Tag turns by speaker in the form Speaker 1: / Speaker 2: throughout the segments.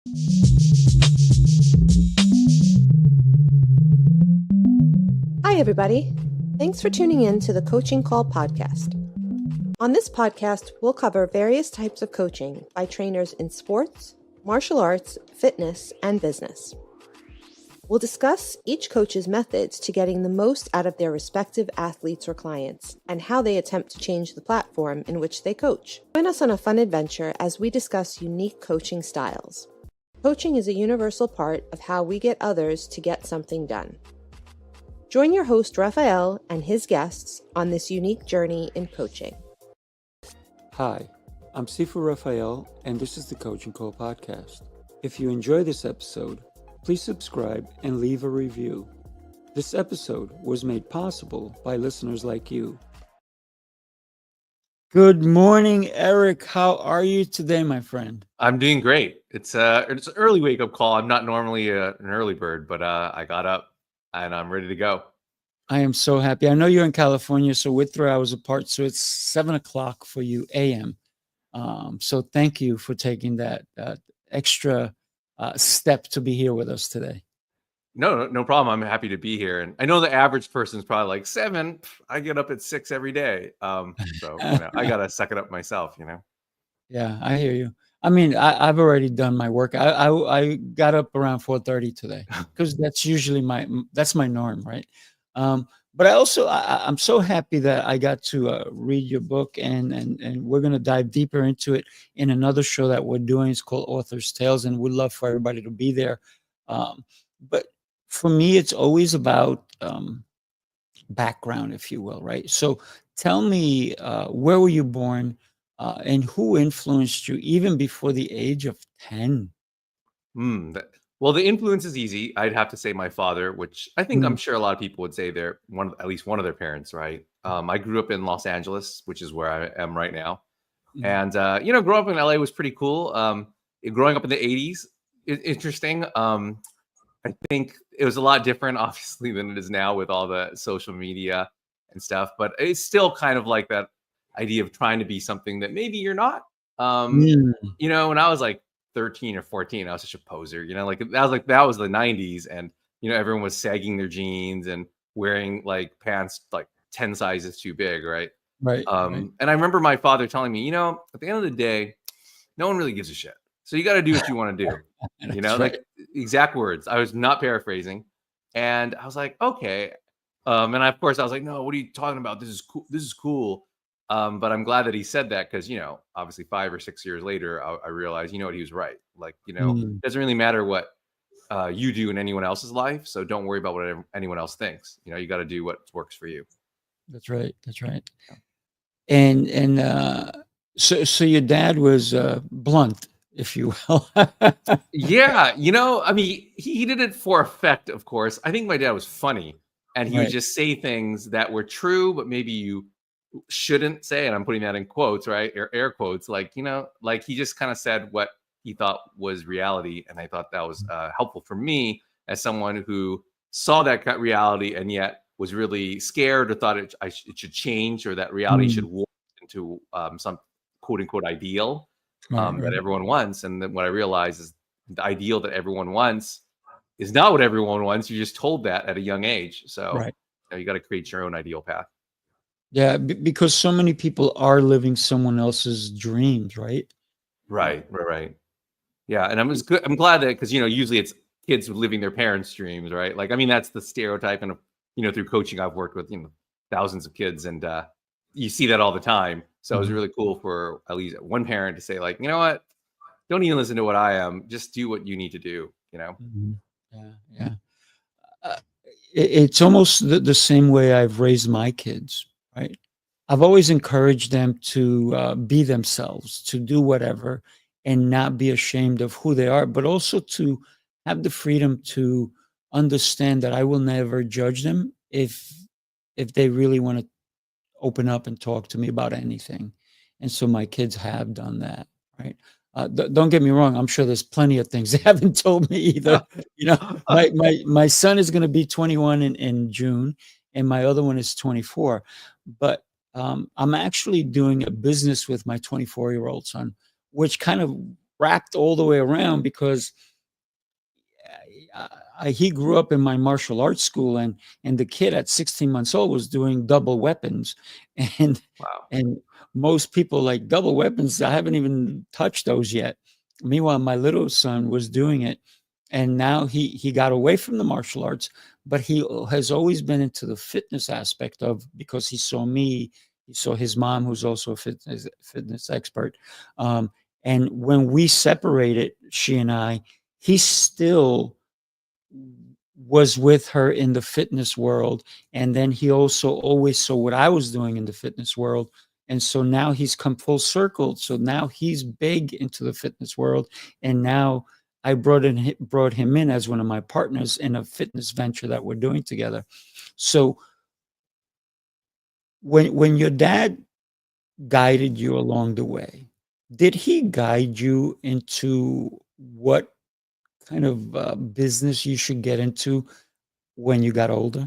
Speaker 1: Hi, everybody. Thanks for tuning in to the Coaching Call podcast. On this podcast, we'll cover various types of coaching by trainers in sports, martial arts, fitness, and business. We'll discuss each coach's methods to getting the most out of their respective athletes or clients and how they attempt to change the platform in which they coach. Join us on a fun adventure as we discuss unique coaching styles. Coaching is a universal part of how we get others to get something done. Join your host, Rafael, and his guests on this unique journey in coaching.
Speaker 2: Hi, I'm Sifu Rafael, and this is the Coaching Call podcast. If you enjoy this episode, please subscribe and leave a review. This episode was made possible by listeners like you. Good morning, Eric. How are you today, my friend?
Speaker 3: I'm doing great. It's an early wake-up call. I'm not normally an early bird, but I got up and I'm ready to go.
Speaker 2: I am so happy. I know you're in California, so we're 3 hours apart, so it's 7 o'clock for you a.m. So thank you for taking that extra step to be here with us today.
Speaker 3: No problem. I'm happy to be here. And I know the average person is probably like 7. I get up at 6 every day. So I got to suck it up myself,
Speaker 2: Yeah, I hear you. I mean, I've already done my work. I got up around 4:30 today because that's usually my norm, right? But I'm so happy that I got to read your book, and we're going to dive deeper into it in another show that we're doing. It's called Author's Tales, and we'd love for everybody to be there. But for me, it's always about background, if you will, right? So tell me, where were you born, and who influenced you even before the age of 10?
Speaker 3: Well, the influence is easy. I'd have to say my father, which I think I'm sure a lot of people would say they're at least one of their parents, right? I grew up in Los Angeles, which is where I am right now. And, growing up in LA was pretty cool. Growing up in the 80s, interesting. I think it was a lot different, obviously, than it is now with all the social media and stuff. But it's still kind of like that idea of trying to be something that maybe you're not. When I was like 13 or 14, I was such a poser, that was the 90s, and everyone was sagging their jeans and wearing like pants like 10 sizes too big, right?
Speaker 2: Right.
Speaker 3: And I remember my father telling me, at the end of the day, no one really gives a shit, so you got to do what you want to do. Like exact words. I was not paraphrasing, and I was like, okay. And of course I was like, no, what are you talking about? This is cool. But I'm glad that he said that, because, obviously 5 or 6 years later, I realized, he was right. Like, it doesn't really matter what you do in anyone else's life. So don't worry about what anyone else thinks. You got to do what works for you.
Speaker 2: That's right. That's right. And so your dad was blunt, if you will.
Speaker 3: Yeah. I mean, he did it for effect, of course. I think my dad was funny, and he would just say things that were true, but maybe you shouldn't say, and I'm putting that in quotes, right? Air quotes, like he just kind of said what he thought was reality. And I thought that was helpful for me as someone who saw that reality and yet was really scared, or thought it should change, or that reality should warp into some quote unquote ideal that everyone wants. And then what I realized is the ideal that everyone wants is not what everyone wants. You're just told that at a young age. So you got to create your own ideal path.
Speaker 2: Yeah, because so many people are living someone else's dreams, right?
Speaker 3: Right. Yeah, and I'm glad that, because usually it's kids living their parents' dreams, right? Like, I mean, that's the stereotype, and through coaching, I've worked with thousands of kids, and you see that all the time. So it was really cool for at least one parent to say, like, you know what, don't even listen to what I am, just do what you need to do.
Speaker 2: Yeah. It's almost the same way I've raised my kids. Right. I've always encouraged them to be themselves, to do whatever, and not be ashamed of who they are, but also to have the freedom to understand that I will never judge them if they really want to open up and talk to me about anything. And so my kids have done that. Right. Don't get me wrong. I'm sure there's plenty of things they haven't told me either. My son is going to be 21 in June, and my other one is 24. But I'm actually doing a business with my 24-year-old son, which kind of wrapped all the way around because he grew up in my martial arts school, and the kid at 16 months old was doing double weapons, and
Speaker 3: Wow.
Speaker 2: and most people like double weapons. I haven't even touched those yet. Meanwhile, my little son was doing it, and now he got away from the martial arts, but he has always been into the fitness aspect of, because he saw me, he saw his mom, who's also a fitness expert, and when we separated, she and I, he still was with her in the fitness world. And then he also always saw what I was doing in the fitness world. And so now he's come full circle. So now he's big into the fitness world. And now I brought him in as one of my partners in a fitness venture that we're doing together. So when your dad guided you along the way, did he guide you into what kind of business you should get into when you got older?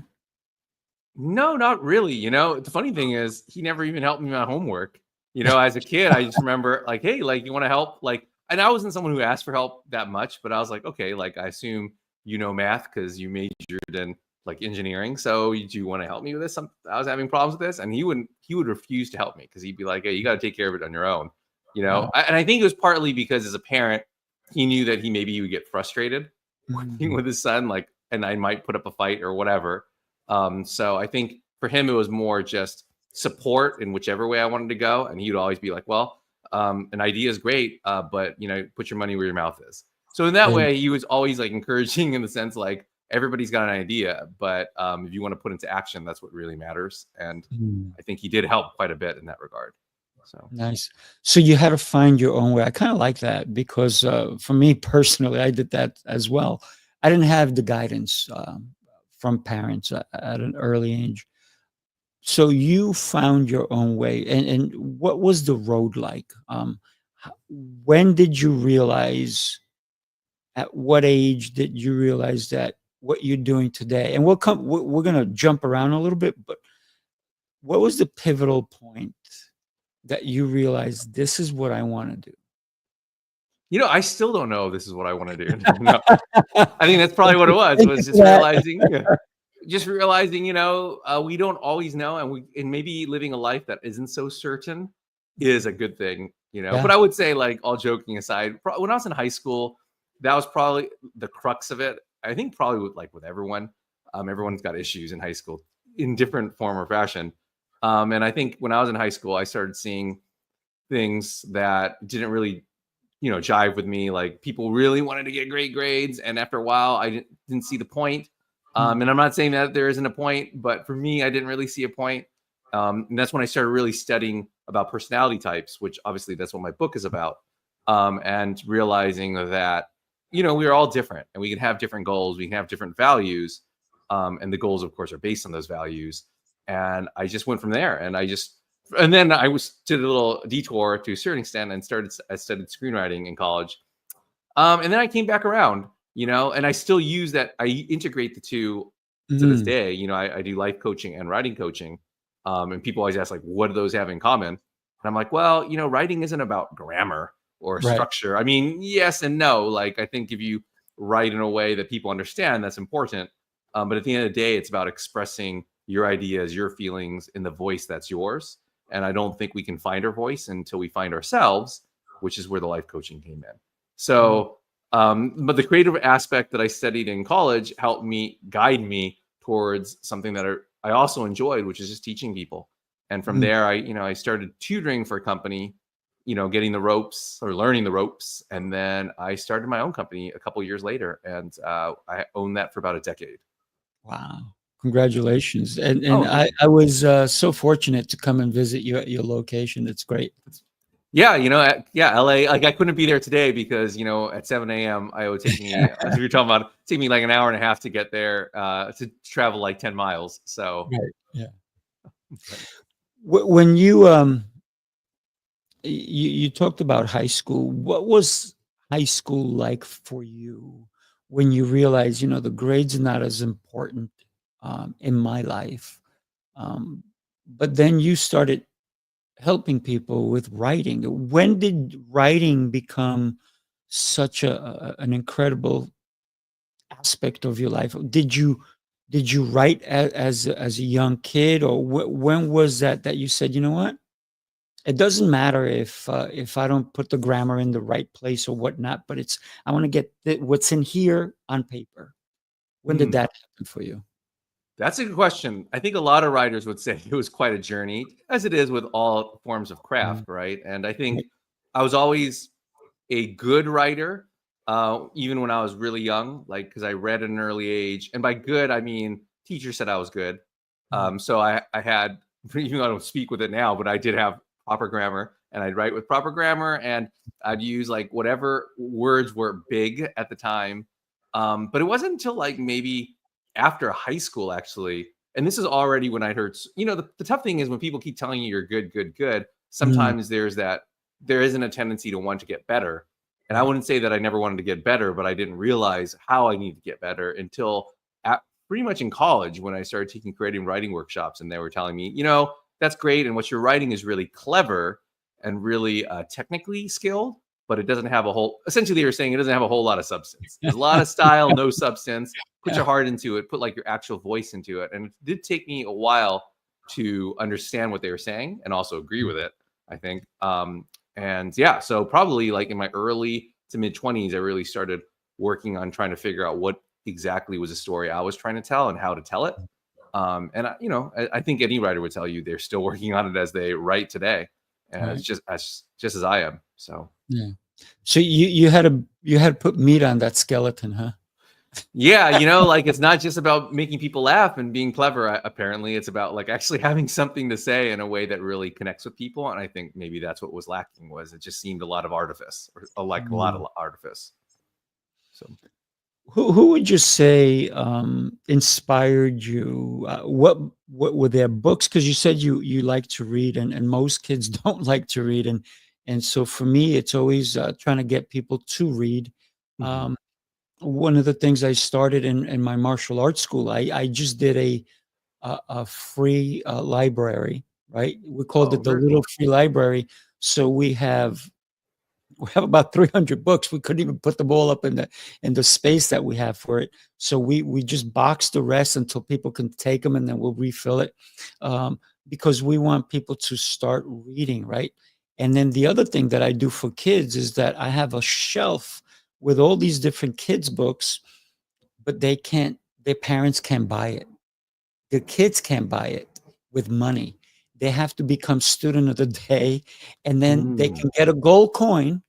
Speaker 3: No, not really. The funny thing is he never even helped me with my homework. As a kid, I just remember like, hey, like you want to help? Like, and I wasn't someone who asked for help that much, but I was like, okay, like I assume you know math because you majored in like engineering. So do you want to help me with this? I was having problems with this. And he would refuse to help me because he'd be like, hey, you got to take care of it on your own.
Speaker 2: Wow.
Speaker 3: And I think it was partly because as a parent, he knew that maybe he would get frustrated working with his son, like, and I might put up a fight or whatever. So I think for him, it was more just support in whichever way I wanted to go. And he would always be like, well, an idea is great, but put your money where your mouth is. So in that
Speaker 2: Yeah.
Speaker 3: way, he was always like encouraging in the sense like everybody's got an idea, but if you want to put into action, that's what really matters. And I think he did help quite a bit in that regard. So
Speaker 2: Nice. So you had to find your own way. I kind of like that because for me personally, I did that as well. I didn't have the guidance from parents at an early age. So you found your own way. And what was the road like? When did you realize, at what age did you realize that what you're doing today, and we're going to jump around a little bit, but what was the pivotal point that you realized this is what I want to do?
Speaker 3: I still don't know if this is what I want to do. No. I think that's probably what it was
Speaker 2: Thank you
Speaker 3: just
Speaker 2: for that.
Speaker 3: realizing, we don't always know. And maybe living a life that isn't so certain is a good thing,
Speaker 2: Yeah.
Speaker 3: but I would say, like, all joking aside, when I was in high school, that was probably the crux of it. I think probably with everyone, everyone's got issues in high school in different form or fashion. And I think when I was in high school, I started seeing things that didn't really jive with me. Like, people really wanted to get great grades, and after a while I didn't see the point. And I'm not saying that there isn't a point, but for me, I didn't really see a point. And that's when I started really studying about personality types, which obviously that's what my book is about. And realizing that we're all different, and we can have different goals, we can have different values, and the goals, of course, are based on those values. And I just went from there, and then I did a little detour to a certain extent and I studied screenwriting in college. And then I came back around, and I still use that. I integrate the two to this day. I do life coaching and writing coaching. And people always ask, like, what do those have in common? And I'm like, well, writing isn't about grammar or
Speaker 2: Right.
Speaker 3: structure. I mean, yes and no. Like, I think if you write in a way that people understand, that's important. But at the end of the day, it's about expressing your ideas, your feelings in the voice that's yours. And I don't think we can find our voice until we find ourselves, which is where the life coaching came in. So, but the creative aspect that I studied in college helped guide me towards something that I also enjoyed, which is just teaching people. And from there, I started tutoring for a company, getting the ropes or learning the ropes. And then I started my own company a couple years later, and I owned that for about a decade.
Speaker 2: Wow. Congratulations. And
Speaker 3: Oh,
Speaker 2: I was so fortunate to come and visit you at your location. It's great.
Speaker 3: yeah, LA. Like, I couldn't be there today because at 7 a.m. I would take me. As you're talking about, take me like an hour and a half to get there, to travel like 10 miles. So
Speaker 2: Right. Yeah. When you talked about high school, what was high school like for you when you realized, the grades are not as important in my life, but then you started helping people with writing? When did writing become such an incredible aspect of your life. Did you write as a young kid, or when was that you said, you know what? It doesn't matter if I don't put the grammar in the right place or whatnot, but I want to get what's in here on paper. When did
Speaker 3: Hmm.
Speaker 2: that happen for you?
Speaker 3: That's a good question. I think a lot of writers would say it was quite a journey, as it is with all forms of
Speaker 2: Mm,
Speaker 3: craft, right? And I think
Speaker 2: right.
Speaker 3: I was always a good writer, even when I was really young, like because I read at an early age. And by good, I mean teachers said I was good.
Speaker 2: Mm,
Speaker 3: So I had, even though I don't speak with it now, but I did have proper grammar, and I'd write with proper grammar, and I'd use like whatever words were big at the time. But it wasn't until like maybe after high school, actually. And this is already when I heard, the tough thing is when people keep telling you you're good, good, good,
Speaker 2: mm,
Speaker 3: sometimes there isn't a tendency to want to get better. And I
Speaker 2: right.
Speaker 3: wouldn't say that I never wanted to get better, but I didn't realize how I need to get better until pretty much in college when I started taking creative writing workshops, and they were telling me, that's great, and what you're writing is really clever and really technically skilled, but it doesn't have a whole. Essentially, they were saying it doesn't have a whole lot of substance. There's a lot of style, no substance. Put your heart into it. Put like your actual voice into it. And it did take me a while to understand what they were saying and also agree with it, I think. And yeah, so probably like in my early to mid 20s, I really started working on trying to figure out what exactly was a story I was trying to tell and how to tell it. And I think any writer would tell you they're still working on it as they write today, and it's
Speaker 2: Right.
Speaker 3: just as I am. So
Speaker 2: Yeah. So you had to put meat on that skeleton, huh?
Speaker 3: yeah, like it's not just about making people laugh and being clever. Apparently, it's about like actually having something to say in a way that really connects with people. And I think maybe that's what was lacking, was it just seemed a lot of artifice, or like a lot of
Speaker 2: Mm.
Speaker 3: artifice. So
Speaker 2: Who would you say inspired you? What were their books? Because you said you like to read, and most kids don't like to read, and so for me, it's always trying to get people to read.
Speaker 3: mhm.
Speaker 2: Um, One of the things I started in my martial arts school, I just did a free library, right? We called
Speaker 3: Oh,
Speaker 2: it the
Speaker 3: very
Speaker 2: Little
Speaker 3: cool.
Speaker 2: Free Library. So we have about 300 books. We couldn't even put them all up in the space that we have for it. So we just box the rest until people can take them, and then we'll refill it, because we want people to start reading, right? And then the other thing that I do for kids is that I have a shelf with all these different kids books, but their parents can't buy it. The kids can't buy it with money. They have to become student of the day, and then they
Speaker 3: Mm.
Speaker 2: can get a gold coin.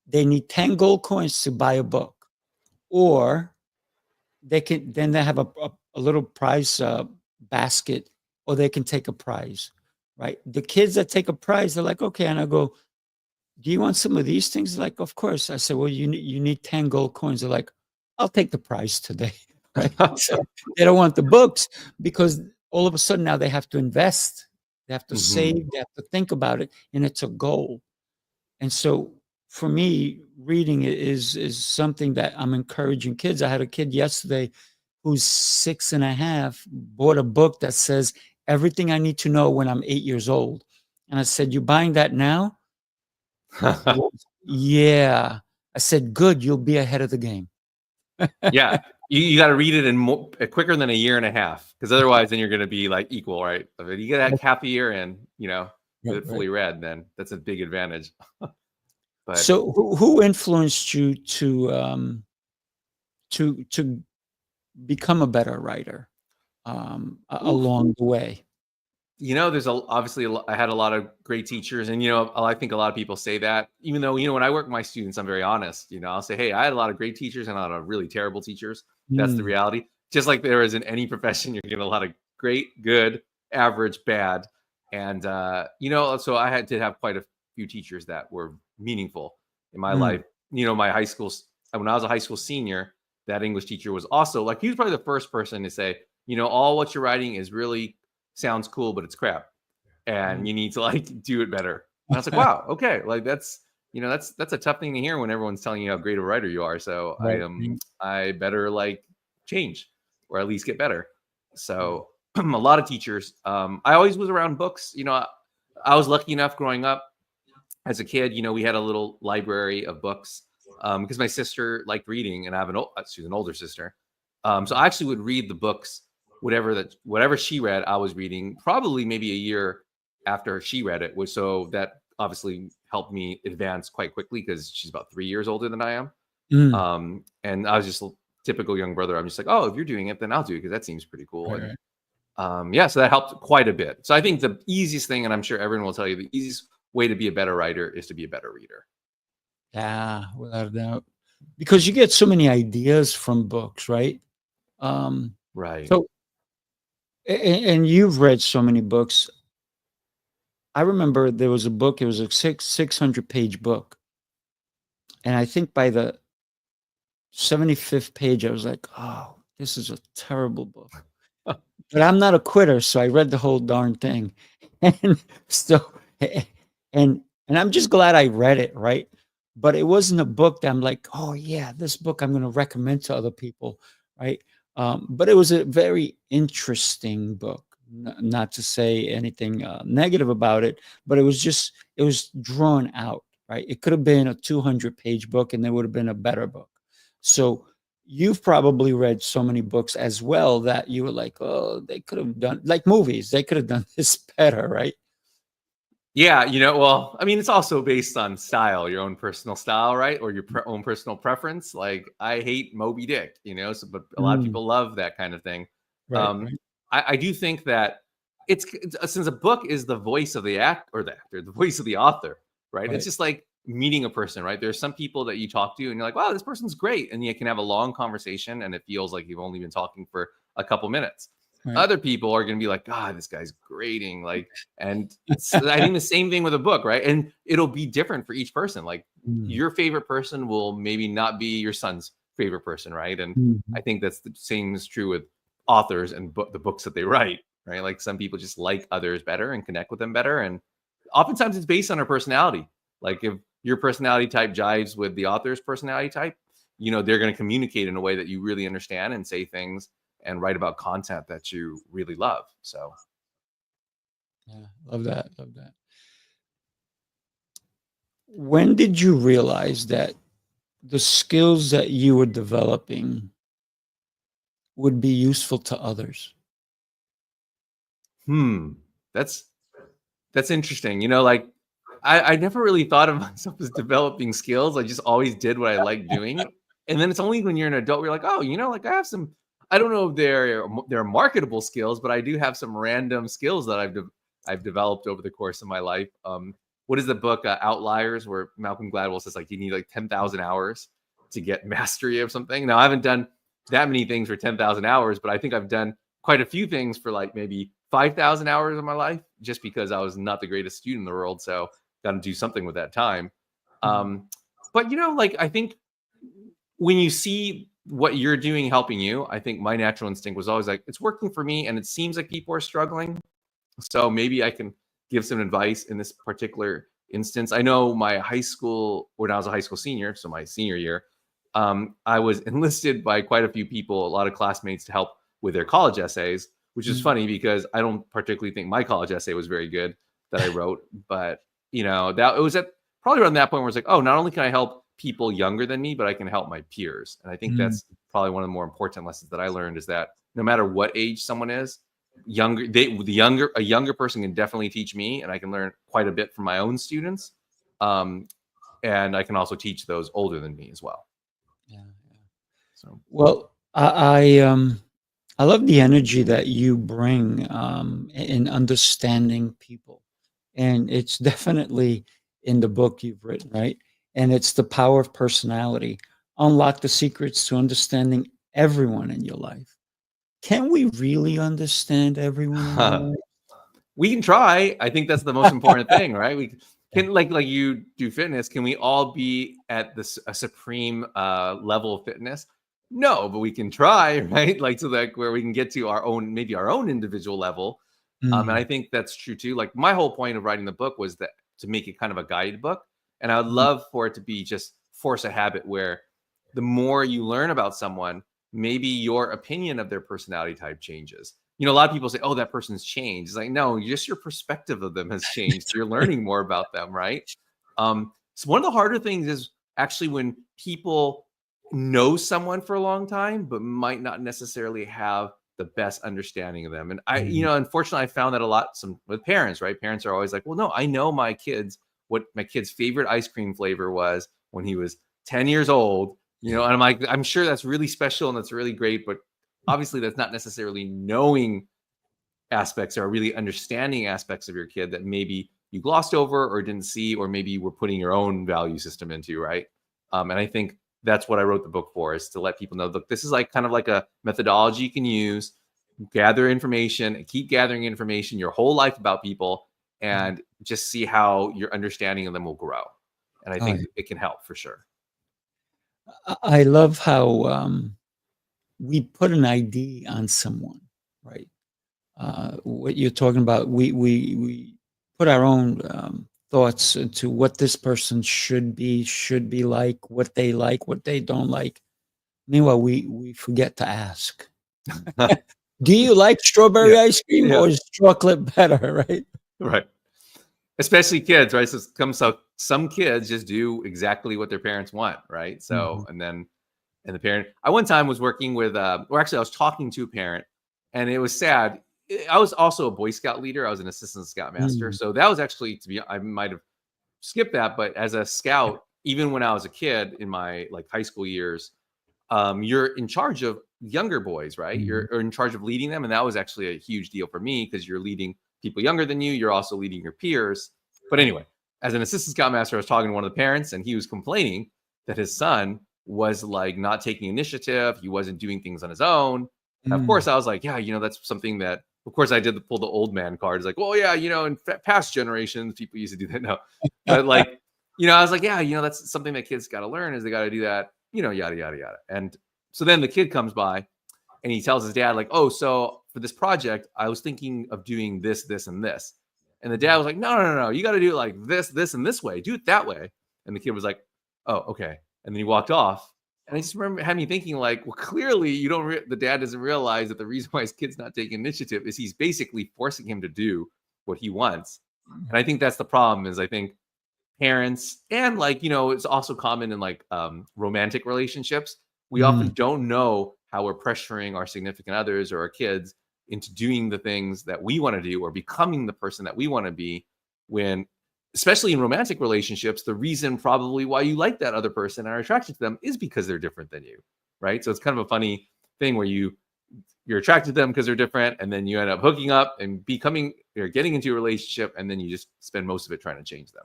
Speaker 2: They need 10 gold coins to buy a book, or they have a little prize basket, or they can take a prize, right? The kids that take a prize, they're like, okay. And I go, do you want some of these things? They're like, of course. I said, well, you need 10 gold coins. They're like, I'll take the prize today. Right. So they don't want the books, because all of a sudden now they have to invest, they have to
Speaker 3: Mhm.
Speaker 2: save, they have to think about it, and it's a goal. And so for me, reading is something that I'm encouraging kids. I had a kid yesterday who's 6.5, bought a book that says everything I need to know when I'm 8 years old. And I said, you buying that now? Well, yeah. I said, good, you'll be ahead of the game.
Speaker 3: Yeah, you got to read it in quicker than a year and a half, because otherwise, then you're going to be like equal, right? If you get that half a year in,
Speaker 2: Right,
Speaker 3: with it
Speaker 2: right.
Speaker 3: fully read, then that's a big advantage. But
Speaker 2: So who influenced you to become a better writer
Speaker 3: oof,
Speaker 2: along the way?
Speaker 3: there's obviously I had a lot of great teachers, and I think a lot of people say that, even though when I work with my students, I'm very honest. I'll say, hey, I had a lot of great teachers and a lot of really terrible teachers. That's the
Speaker 2: Mm,
Speaker 3: reality. Just like there is in any profession, you're getting a lot of great, good, average, bad, and so did have quite a few teachers that were meaningful in my life.
Speaker 2: mm,
Speaker 3: My high school, when I was a high school senior, that English teacher was also like, he was probably the first person to say, all what you're writing is really sounds cool, but it's crap, and
Speaker 2: mm.
Speaker 3: you need to like do it better. And I was like, wow, okay, like that's a tough thing to hear when everyone's telling you how great a writer you are. So I
Speaker 2: Right, right,
Speaker 3: I better like change, or at least get better.
Speaker 2: right.
Speaker 3: So a lot of teachers. I always was around books. I was lucky enough growing up as a kid. We had a little library of books. because my sister liked reading, and I have she's an older sister. So I actually would read the books, whatever she read, I was reading probably maybe a year after she read it. So that obviously helped me advance quite quickly because she's about 3 years older than I am.
Speaker 2: Mm.
Speaker 3: And I was just a typical young brother. I'm just like, oh, if you're doing it, then I'll do it because that seems pretty cool.
Speaker 2: Right,
Speaker 3: And yeah, so that helped quite a bit. So I think the easiest thing, and I'm sure everyone will tell you, the easiest way to be a better writer is to be a better reader.
Speaker 2: Yeah, without a doubt. Because you get so many ideas from books, right?
Speaker 3: Right.
Speaker 2: So, and you've read so many books. I remember there was a book, it was a 600-page book. And I think by the 75th page, I was like, oh, this is a terrible book. But I'm not a quitter, so I read the whole darn thing. And so, and I'm just glad I read it, right? But it wasn't a book that I'm like, oh yeah, this book I'm going to recommend to other people, right? But it was a very interesting book. Not to say anything negative about it, but it was drawn out, right? It could have been a 200-page book, and it would have been a better book. So you've probably read so many books as well that you were like, oh, they could have done, like movies, they could have done this better, right?
Speaker 3: Yeah, well, I mean, it's also based on style, your own personal style, right? Or your own personal preference. Like, I hate Moby Dick, but a lot of
Speaker 2: Mm,
Speaker 3: people love that kind of thing.
Speaker 2: right,
Speaker 3: Um,
Speaker 2: right,
Speaker 3: I do think that it's since a book is the voice of the actor, the voice of the author, right? It's
Speaker 2: right.
Speaker 3: just like meeting a person, right? There's some people that you talk to and you're like, wow, this person's great. And you can have a long conversation and it feels like you've only been talking for a couple minutes.
Speaker 2: Right.
Speaker 3: Other people are going to be like, God, this guy's grating. And I think the same thing with a book, right? And it'll be different for each person. Like
Speaker 2: Mm,
Speaker 3: your favorite person will maybe not be your son's favorite person, right? And I
Speaker 2: mhm.
Speaker 3: think that's the same is true with authors and the books that they write, right? Like some people just like others better and connect with them better. And oftentimes it's based on our personality. Like if your personality type jives with the author's personality type, they're going to communicate in a way that you really understand and say things and write about content that you really love. So
Speaker 2: Yeah, love that, love that. When did you realize that the skills that you were developing would be useful to others?
Speaker 3: hmm, that's interesting. Like I never really thought of myself as developing skills. I just always did what I liked doing. And then it's only when you're an adult, you're like, oh, like I have some, I don't know if they're marketable skills, but I do have some random skills that I've developed over the course of my life. What is the book Outliers, where Malcolm Gladwell says like you need like 10,000 hours to get mastery of something. Now I haven't done that many things for 10,000 hours, but I think I've done quite a few things for like maybe 5,000 hours of my life, just because I was not the greatest student in the world. So got to do something with that time.
Speaker 2: Mm,
Speaker 3: But like I think when you see what you're doing helping you, I think my natural instinct was always like, it's working for me, and it seems like people are struggling. So maybe I can give some advice in this particular instance. I know my high school, when I was a high school senior, so my senior year, I was enlisted by quite a few people, a lot of classmates, to help with their college essays, which is
Speaker 2: mm.
Speaker 3: funny because I don't particularly think my college essay was very good that I wrote. But that it was at probably around that point where it's like, oh, not only can I help people younger than me, but I can help my peers. And I think
Speaker 2: Mm.
Speaker 3: that's probably one of the more important lessons that I learned, is that no matter what age someone is, a younger person can definitely teach me, and I can learn quite a bit from my own students. And I can also teach those older than me as well.
Speaker 2: Yeah, yeah.
Speaker 3: So
Speaker 2: Well, I love the energy that you bring in understanding people, and it's definitely in the book you've written, right? And it's the power of personality. Unlock the secrets to understanding everyone in your life. Can we really understand everyone in our life?
Speaker 3: we can try. I think that's the most important thing, right? We can, like you do fitness. Can we all be at a supreme level of fitness? No, but we can try, right? Like, so that where we can get to maybe our own individual level. And I
Speaker 2: Mm,
Speaker 3: think that's true too. Like my whole point of writing the book was that to make it kind of a guidebook, and I would
Speaker 2: mm,
Speaker 3: love for it to be just force a habit where the more you learn about someone, maybe your opinion of their personality type changes. A lot of people say, oh, that person's changed. It's like, no, just your perspective of them has changed. You're learning more about them, right? So one of the harder things is actually when people know someone for a long time, but might not necessarily have the best understanding of them. And unfortunately, I found that a lot with parents, right? Parents are always like, well, no, I know what my kid's favorite ice cream flavor was when he was 10 years old, and I'm like, I'm sure that's really special and that's really great, but obviously that's not necessarily knowing aspects or really understanding aspects of your kid that maybe you glossed over or didn't see, or maybe you were putting your own value system into, right? And I think that's what I wrote the book for, is to let people know, look, this is like kind of like a methodology you can use, gather information and keep gathering information your whole life about people, and just see how your understanding of them will grow. And I think it can help for sure.
Speaker 2: I love how we put an ID on someone, right? What you're talking about, we put our own thoughts into what this person should be like, what they don't like. Meanwhile, we forget to ask. Do you like strawberry ice cream or is chocolate better, right?
Speaker 3: Right. Especially kids, right? So some kids just do exactly what their parents want, right? So and the parent, I one time was working with or actually I was talking to a parent, and it was sad. I was also a Boy Scout leader. I was an assistant scoutmaster. So that was actually, I might have skipped that, but as a scout, even when I was a kid in my like high school years, you're in charge of younger boys, right? You're in charge of leading them. And that was actually a huge deal for me, because you're leading people younger than you. You're also leading your peers. But anyway, as an assistant scoutmaster, I was talking to one of the parents, and he was complaining that his son was like not taking initiative. He wasn't doing things on his own. And of course, I was like, yeah, that's something that, of course, I did pull the old man card. It's like, well, yeah, in past generations, people used to do that. No, but like, I was like, yeah, that's something that kids got to learn, is they got to do that, yada, yada, yada. And so then the kid comes by and he tells his dad, like, oh, so for this project, I was thinking of doing this, this, and this. And the dad was like, no, you got to do it like this, this, and this way. Do it that way. And the kid was like, oh, okay. And then he walked off. And I just remember had me thinking, like, well, clearly the dad doesn't realize that the reason why his kid's not taking initiative is he's basically forcing him to do what he wants. And I think that's the problem, is I think parents, and like, it's also common in like romantic relationships. We often don't know how we're pressuring our significant others or our kids into doing the things that we want to do, or becoming the person that we want to be, when, especially in romantic relationships, the reason probably why you like that other person and are attracted to them is because they're different than you, right? So it's kind of a funny thing where you're attracted to them because they're different, and then you end up hooking up and getting into a relationship, and then you just spend most of it trying to change them.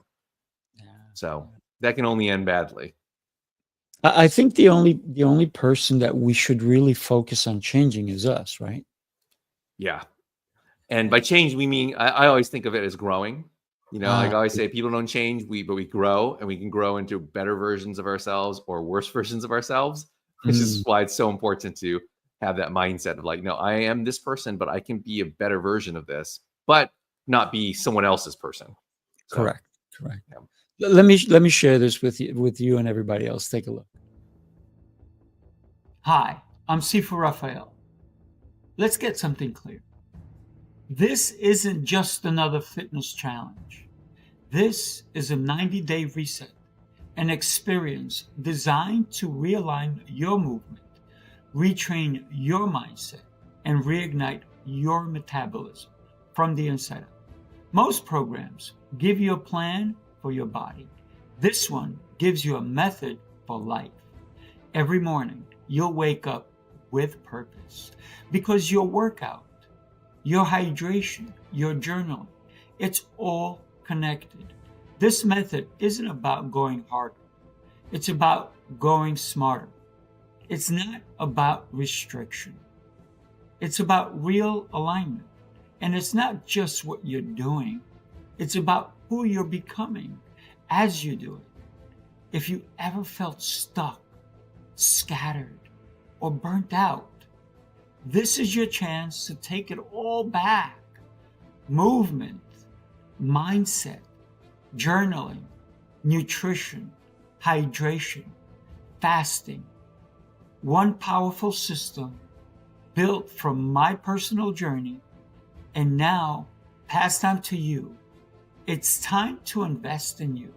Speaker 3: So that can only end badly.
Speaker 2: I think the only person that we should really focus on changing is us, right?
Speaker 3: Yeah. And by change, we mean, I always think of it as growing. Like I always say, people don't change, but we grow, and we can grow into better versions of ourselves or worse versions of ourselves, which is why it's so important to have that mindset of like, no, I am this person, but I can be a better version of this, but not be someone else's person. So,
Speaker 2: correct. Yeah. Let me share this with you and everybody else. Take a look. Hi, I'm Sifu Rafael. Let's get something clear. This isn't just another fitness challenge. This is a 90-day reset, an experience designed to realign your movement, retrain your mindset, and reignite your metabolism from the inside out. Most programs give you a plan for your body. This one gives you a method for life. Every morning, you'll wake up with purpose, because your workout, your hydration, your journaling, it's all connected. This method isn't about going harder. It's about going smarter. It's not about restriction. It's about real alignment. And it's not just what you're doing. It's about who you're becoming as you do it. If you ever felt stuck, scattered, or burnt out, this is your chance to take it all back. Movement, mindset, journaling, nutrition, hydration, fasting. One powerful system built from my personal journey and now passed on to you. It's time to invest in you.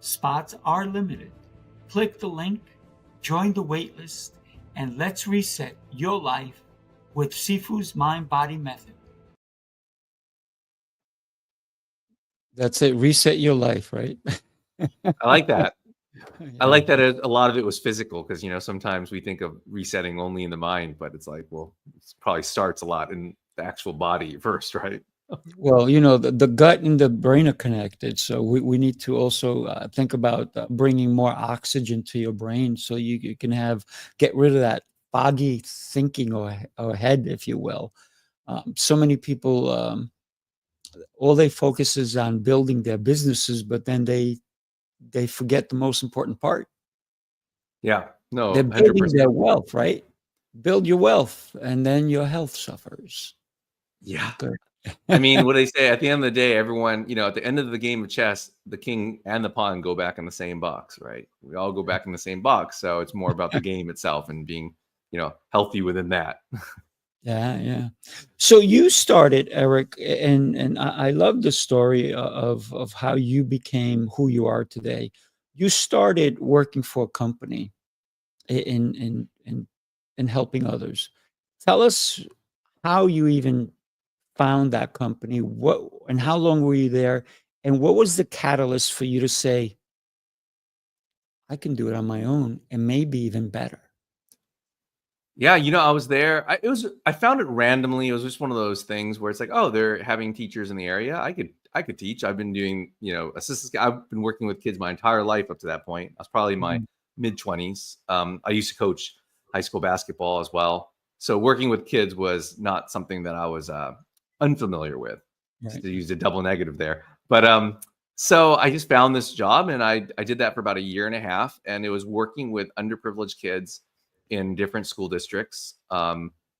Speaker 2: Spots are limited. click the link, join the waitlist, and let's reset your life with Sifu's mind-body method. That's it. Reset your life, right?
Speaker 3: I like that.
Speaker 2: Yeah.
Speaker 3: I like that a lot of it was physical because, sometimes we think of resetting only in the mind, but it's like, well, it probably starts a lot in the actual body first, right?
Speaker 2: Well, the gut and the brain are connected. So we need to also think about bringing more oxygen to your brain so you can get rid of that foggy thinking or head, if you will. So many people, all they focus is on building their businesses, but then they forget the most important part.
Speaker 3: Yeah, no,
Speaker 2: They're building
Speaker 3: 100%.
Speaker 2: their wealth, right? Build your wealth, and then your health suffers.
Speaker 3: Yeah.
Speaker 2: Okay.
Speaker 3: I mean, what they say at the end of the day, everyone, at the end of the game of chess, the king and the pawn go back in the same box, right? We all go back in the same box. So it's more about the game itself and being, healthy within that.
Speaker 2: Yeah. So you started, Eric, and I love the story of how you became who you are today. You started working for a company in helping others. Tell us how you even found that company, what and how long were you there, and what was the catalyst for you to say, I can do it on my own and maybe even better?
Speaker 3: Yeah, I was there. I found it randomly. It was just one of those things where it's like, oh, they're having teachers in the area. I could teach. I've been doing, assistants. I've been working with kids my entire life up to that point. I was probably in my mid-20s. I used to coach high school basketball as well. So working with kids was not something that I was unfamiliar with.
Speaker 2: Right.
Speaker 3: To use a double negative there. But so I just found this job and I did that for about a year and a half. And it was working with underprivileged kids in different school districts,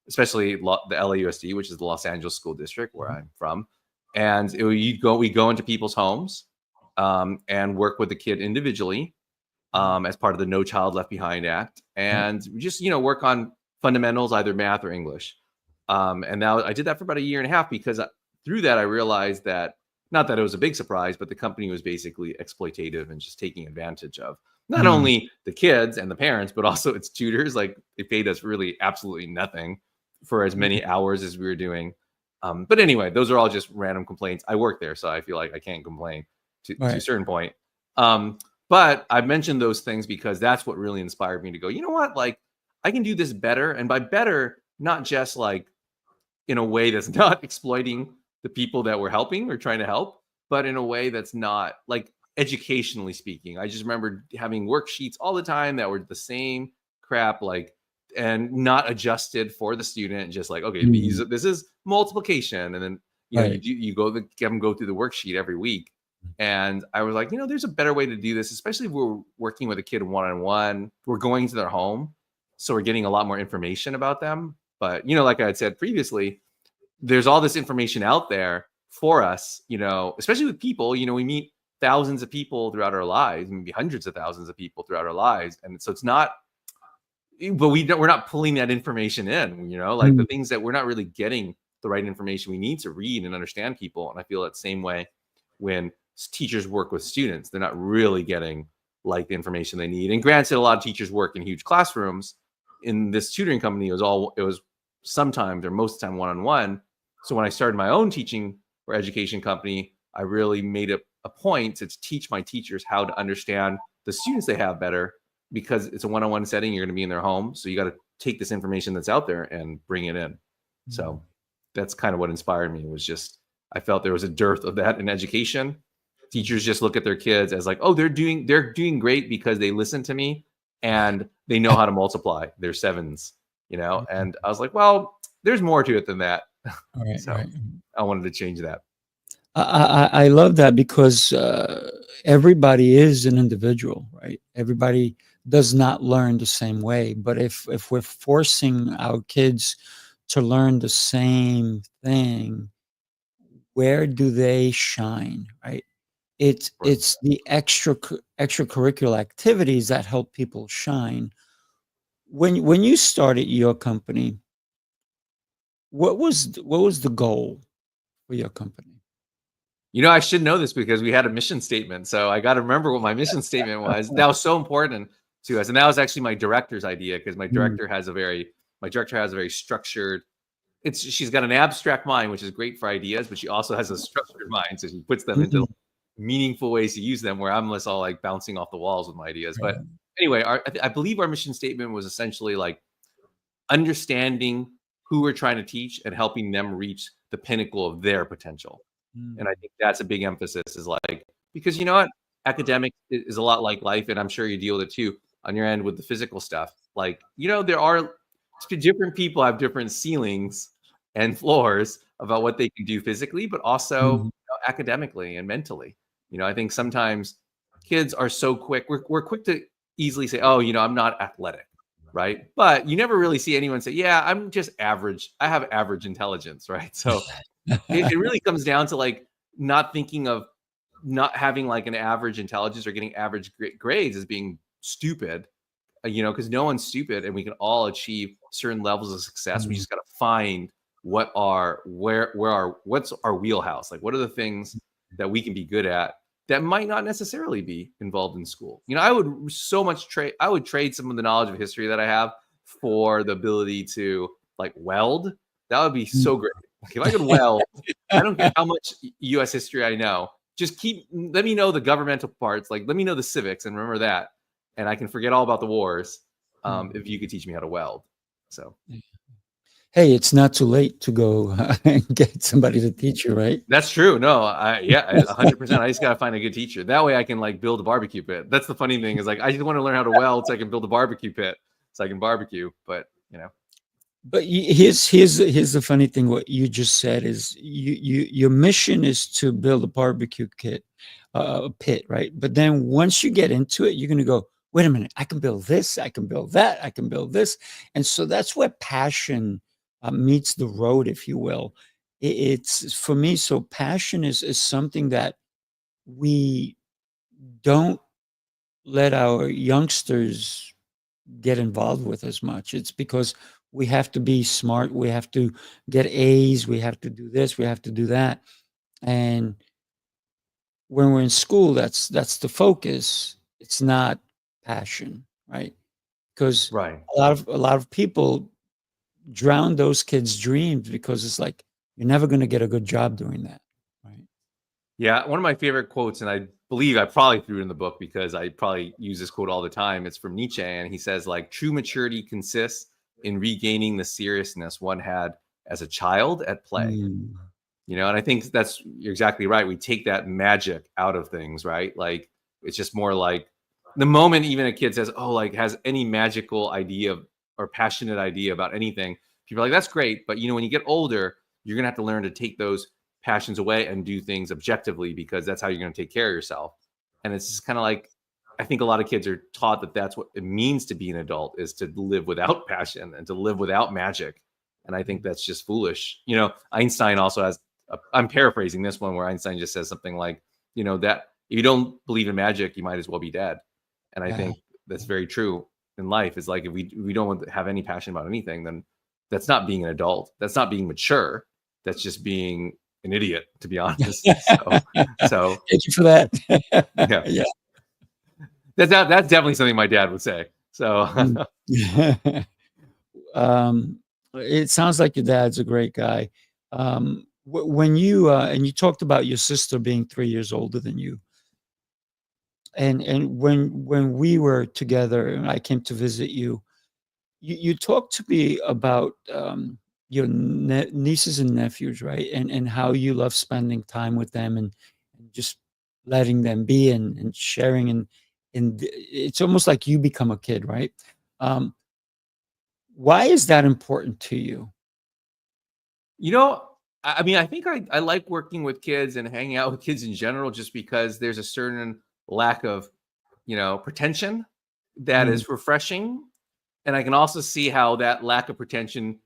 Speaker 3: especially the LAUSD, which is the Los Angeles School District where I'm from. And we go into people's homes and work with the kid individually as part of the No Child Left Behind Act, and just work on fundamentals, either math or English. And now I did that for about a year and a half because through that I realized that, not that it was a big surprise, but the company was basically exploitative and just taking advantage of not only the kids and the parents, but also its tutors. Like, they paid us really absolutely nothing for as many hours as we were doing. But anyway, those are all just random complaints. I work there, so I feel like I can't complain to a certain point. But I mentioned those things because that's what really inspired me to go, you know what, like, I can do this better. And by better, not just like in a way that's not exploiting the people that we're helping or trying to help, but in a way that's not, like, educationally speaking. I just remember having worksheets all the time that were the same crap, like, and not adjusted for the student. Just like, okay, this is multiplication, and then you have them go through the worksheet every week. And I was like, there's a better way to do this, especially if we're working with a kid one-on-one. We're going to their home, so we're getting a lot more information about them. But like I had said previously, there's all this information out there for us, especially with people. We meet thousands of people throughout our lives, maybe hundreds of thousands of people throughout our lives. And so it's not, but we're not pulling that information in, like the things that we're not really getting the right information we need to read and understand people. And I feel that same way when teachers work with students, they're not really getting like the information they need. And granted, a lot of teachers work in huge classrooms. In this tutoring company, it was sometimes or most of the time one-on-one. So when I started my own teaching or education company, I really made it a point to teach my teachers how to understand the students they have better, because it's a one-on-one setting. You're going to be in their home. So you got to take this information that's out there and bring it in. So that's kind of what inspired me. It was just, I felt there was a dearth of that in education. Teachers just look at their kids as like, oh, they're doing great because they listen to me and they know how to multiply their sevens, and I was like, well, there's more to it than that. So I wanted to change that.
Speaker 2: I love that because everybody is an individual, right? Everybody does not learn the same way. But if we're forcing our kids to learn the same thing, where do they shine, right? It's the extracurricular activities that help people shine. When you started your company, what was the goal for your company?
Speaker 3: I should know this because we had a mission statement. So I got to remember what my mission statement was. That was so important. to us. And that was actually my director's idea, because my
Speaker 2: Mm.
Speaker 3: director has a very structured. She's got an abstract mind, which is great for ideas, but she also has a structured mind, so she puts them into meaningful ways to use them, where I'm less all like bouncing off the walls with my ideas. But anyway, I believe our mission statement was essentially like understanding who we're trying to teach and helping them reach the pinnacle of their potential. And I think that's a big emphasis, is like, because you know what, academics is a lot like life, and I'm sure you deal with it too on your end with the physical stuff. Like, you know, there are different people have different ceilings and floors about what they can do physically, but also you know, academically and mentally. You know, I think sometimes kids are so quick. We're quick to easily say, oh, you know, I'm not athletic, right? But you never really see anyone say, yeah, I'm just average. I have average intelligence, right? So it really comes down to like not thinking of not having like an average intelligence or getting average grades as being stupid, you know, because no one's stupid, and we can all achieve certain levels of success. We just got to find what's our wheelhouse, like what are the things that we can be good at that might not necessarily be involved in school. You know, I would trade some of the knowledge of history that I have for the ability to like weld. That would be so great. Like if I could weld, I don't care how much US history I know. Just let me know the governmental parts, like let me know the civics and remember that. And I can forget all about the wars if you could teach me how to weld. So,
Speaker 2: hey, it's not too late to go and get somebody to teach you, right?
Speaker 3: that's true. No, 100%. I just gotta find a good teacher. That way, I can like build a barbecue pit. That's the funny thing, is like I just want to learn how to weld so I can build a barbecue pit so I can barbecue. But you know,
Speaker 2: But here's the funny thing. What you just said is your mission is to build a barbecue pit, right? But then once you get into it, you're going to go, wait a minute, I can build this, I can build that, I can build this. And so that's where passion meets the road, if you will. It's for me. So passion is something that we don't let our youngsters get involved with as much. It's because we have to be smart, we have to get A's, we have to do this, we have to do that. And when we're in school, that's the focus. It's not passion, right? Because
Speaker 3: right.
Speaker 2: a lot of people drown those kids' dreams because it's like you're never going to get a good job doing that, right?
Speaker 3: Yeah, one of my favorite quotes, and I believe I probably threw it in the book because I probably use this quote all the time. It's from Nietzsche, and he says, like, true maturity consists in regaining the seriousness one had as a child at play. You know, and I think you're exactly right. We take that magic out of things, right? Like, it's just more like the moment even a kid says, oh, like, has any magical idea or passionate idea about anything, people are like, that's great. But, you know, when you get older, you're going to have to learn to take those passions away and do things objectively, because that's how you're going to take care of yourself. And it's just kind of like, I think a lot of kids are taught that that's what it means to be an adult, is to live without passion and to live without magic. And I think that's just foolish. You know, Einstein also has, I'm paraphrasing this one, where Einstein just says something like, you know, that if you don't believe in magic, you might as well be dead. And I think that's very true in life. Is like, if we don't want to have any passion about anything, then that's not being an adult. That's not being mature. That's just being an idiot, to be honest. So
Speaker 2: Thank you for that.
Speaker 3: yeah.
Speaker 2: Yeah.
Speaker 3: That's definitely something my dad would say. So
Speaker 2: It sounds like your dad's a great guy. When you and you talked about your sister being 3 years older than you, and when we were together and I came to visit you, you talked to me about your nieces and nephews, right? And how you love spending time with them, and just letting them be, and sharing, and it's almost like you become a kid, right? Um, why is that important to you?
Speaker 3: you know, I mean, I think I like working with kids and hanging out with kids in general, just because there's a certain lack of, you know, pretension that
Speaker 2: Mm,
Speaker 3: is refreshing. And I can also see how that lack of pretension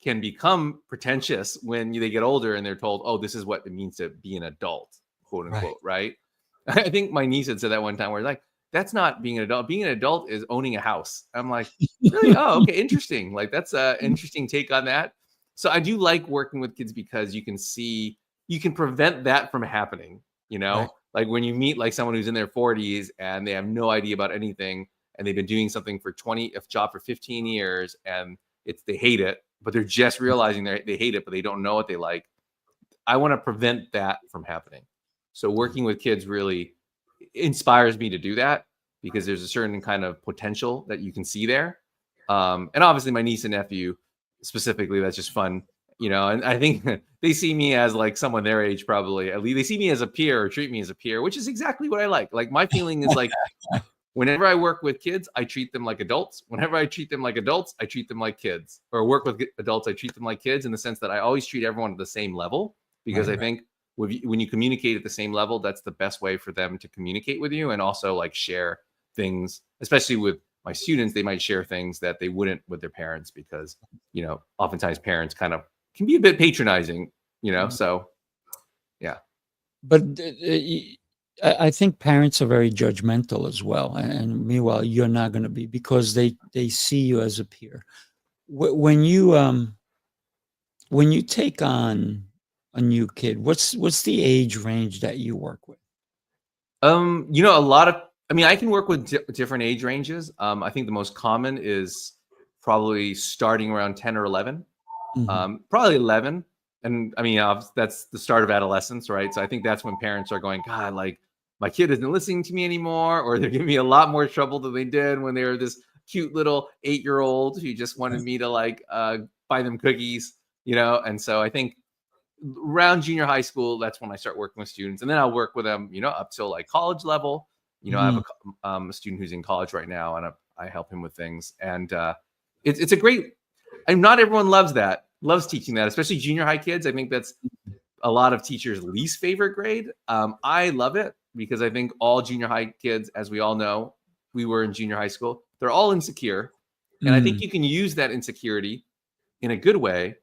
Speaker 3: can become pretentious when they get older and they're told, oh, this is what it means to be an adult, quote
Speaker 2: right.
Speaker 3: unquote, right? I think my niece had said that one time, where like, that's not being an adult. Being an adult is owning a house. I'm like, really? Oh, okay, interesting. Like, that's an interesting take on that. So I do like working with kids, because you can prevent that from happening. You
Speaker 2: Right.
Speaker 3: know, like when you meet like someone who's in their 40s and they have no idea about anything, and they've been doing something for a job for 15 years, and they hate it, but they're just realizing they hate it, but they don't know what they like. I want to prevent that from happening. So working with kids really inspires me to do that, because there's a certain kind of potential that you can see there. And obviously my niece and nephew specifically, that's just fun, and I think they see me as like someone their age, probably. At least they see me as a peer, or treat me as a peer, which is exactly what I like. Like, my feeling is like, whenever I work with kids, I treat them like adults. Whenever I treat them like adults, I treat them like kids. Or work with adults, I treat them like kids, in the sense that I always treat everyone at the same level, because I think when you communicate at the same level, that's the best way for them to communicate with you, and also like share things. Especially with my students, they might share things that they wouldn't with their parents, because oftentimes parents kind of can be a bit patronizing, so yeah.
Speaker 2: But I think parents are very judgmental as well, and meanwhile you're not going to be, because they see you as a peer. When you take on a new kid, what's the age range that you work with?
Speaker 3: A lot of, I can work with different age ranges. I think the most common is probably starting around 10 or 11. Probably 11. And that's the start of adolescence, right? So I think that's when parents are going, God, like, my kid isn't listening to me anymore, or they're giving me a lot more trouble than they did when they were this cute little 8-year-old who just wanted me to like buy them cookies, And so I think around junior high school, that's when I start working with students, and then I'll work with them, up till like college level. I have a student who's in college right now, and I help him with things, and it's a great. And not everyone loves teaching that, especially junior high kids. I think that's a lot of teachers' least favorite grade. I love it, because I think all junior high kids, as we all know, we were in junior high school, they're all insecure. And I think you can use that insecurity in a good way,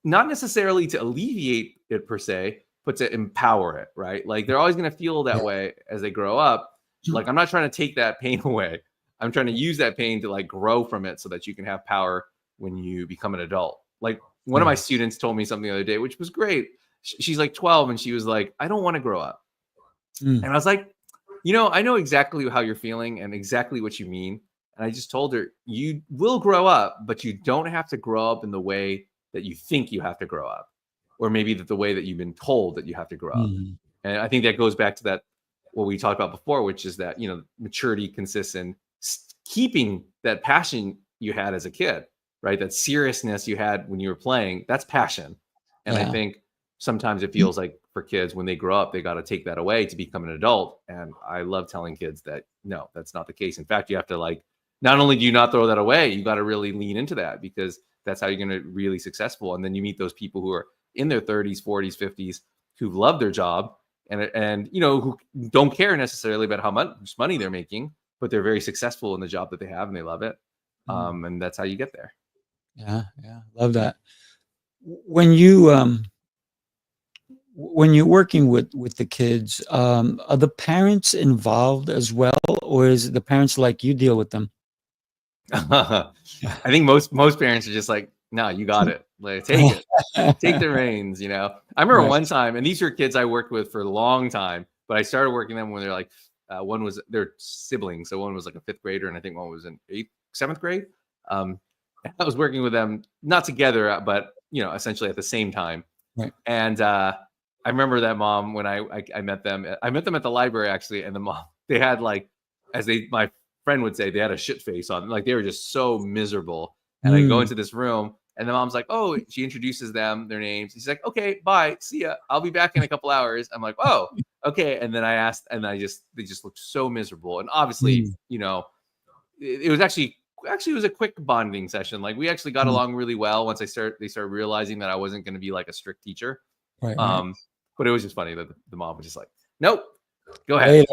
Speaker 3: not necessarily to alleviate it per se, but to empower it, right? Like, they're always going to feel that way as they grow up. Like, I'm not trying to take that pain away. I'm trying to use that pain to like grow from it, so that you can have power when you become an adult. Like, one of my students told me something the other day, which was great. She's like 12, and she was like, I don't want to grow up. And I was like, I know exactly how you're feeling and exactly what you mean. And I just told her, you will grow up, but you don't have to grow up in the way that you think you have to grow up, or maybe the way that you've been told that you have to grow up. And I think that goes back to that, what we talked about before, which is that, maturity consists in keeping that passion you had as a kid, right? That seriousness you had when you were playing, that's passion. And I think sometimes it feels like for kids, when they grow up, they got to take that away to become an adult. And I love telling kids that, no, that's not the case. In fact, you have to like, not only do you not throw that away, you got to really lean into that, because that's how you're going to be really successful. And then you meet those people who are in their 30s, 40s, 50s, who love their job, and who don't care necessarily about how much money they're making, but they're very successful in the job that they have, and they love it. And that's how you get there.
Speaker 2: Yeah. Love that. When you're working with the kids, are the parents involved as well, or is it the parents like you deal with them?
Speaker 3: I think most parents are just like, no, you got it. Like, take it, take the reins. I remember one time, and these were kids I worked with for a long time, but I started working them when they're like, one was their siblings. So one was like a 5th grader, and I think one was in 7th grade. I was working with them, not together, but essentially at the same time.
Speaker 2: Right.
Speaker 3: And I remember that mom, when I met them at the library, actually, and the mom, they had like, my friend would say, they had a shit face on, like they were just so miserable. And I go into this room, and the mom's like, oh, she introduces them, their names. She's like, okay, bye, see ya. I'll be back in a couple hours. I'm like, oh, okay. And then I asked, and they just looked so miserable. And obviously, it was actually it was a quick bonding session. Like, we actually got along really well once they started realizing that I wasn't going to be like a strict teacher.
Speaker 2: Right.
Speaker 3: But it was just funny that the mom was just like, nope, go ahead.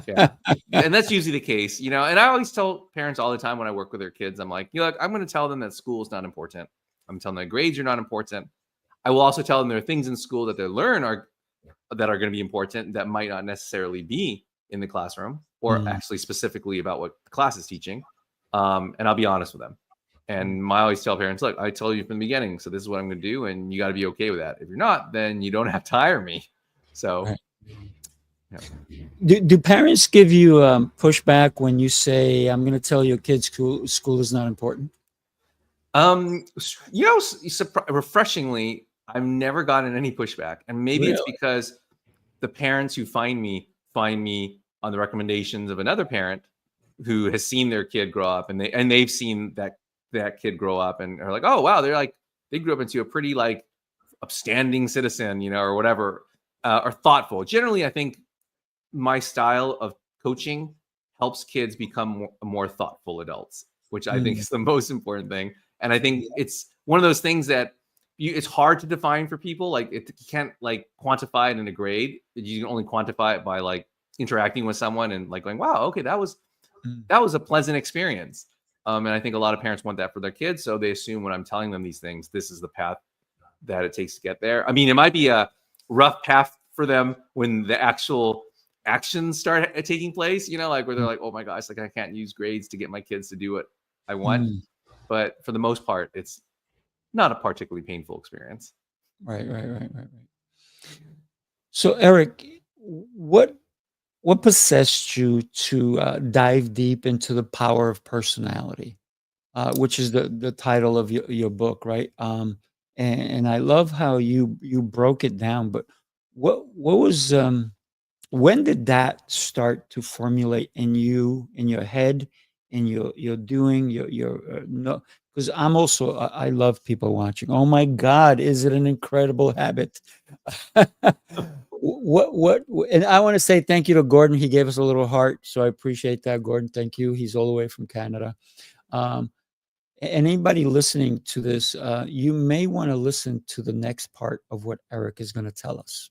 Speaker 3: Yeah. And that's usually the case, and I always tell parents all the time when I work with their kids, I'm like, look, I'm going to tell them that school is not important. I'm telling them that grades are not important. I will also tell them there are things in school that they learn that are going to be important that might not necessarily be in the classroom, or actually specifically about what the class is teaching. And I'll be honest with them. And I always tell parents, look, I told you from the beginning, so this is what I'm going to do, and you got to be okay with that. If you're not, then you don't have to hire me. So, Yeah.
Speaker 2: Do parents give you pushback when you say, "I'm going to tell your kids school is not important"?
Speaker 3: Refreshingly, I've never gotten any pushback, and maybe it's
Speaker 2: Really?
Speaker 3: because the parents who find me on the recommendations of another parent who has seen their kid grow up, and they've seen that kid grow up, and are like, oh wow, they grew up into a pretty like upstanding citizen, or whatever, or thoughtful. Generally, I think my style of coaching helps kids become more thoughtful adults, which I think
Speaker 2: Mm,
Speaker 3: is the most important thing. And I think it's one of those things that it's hard to define for people. Like you can't like quantify it in a grade. You can only quantify it by like interacting with someone and like going, wow, okay, that was
Speaker 2: mm,
Speaker 3: a pleasant experience. And I think a lot of parents want that for their kids. So they assume when I'm telling them these things, this is the path that it takes to get there. I mean, it might be a rough path for them when the actual actions start taking place, like where they're like, oh my gosh, like I can't use grades to get my kids to do what I want.
Speaker 2: mm.
Speaker 3: But for the most part, it's not a particularly painful experience.
Speaker 2: Right. So, Eric, what possessed you to dive deep into the power of personality, which is the title of your book, right? And I love how you broke it down. But what was when did that start to formulate in your head, in your doing, your no? Because I'm also I love people watching. Oh my God, is it an incredible habit? What and I want to say thank you to Gordon. He gave us a little heart, so I appreciate that, Gordon. Thank you. He's all the way from Canada. Um, Anybody listening to this, you may want to listen to the next part of what Eric is going to tell us.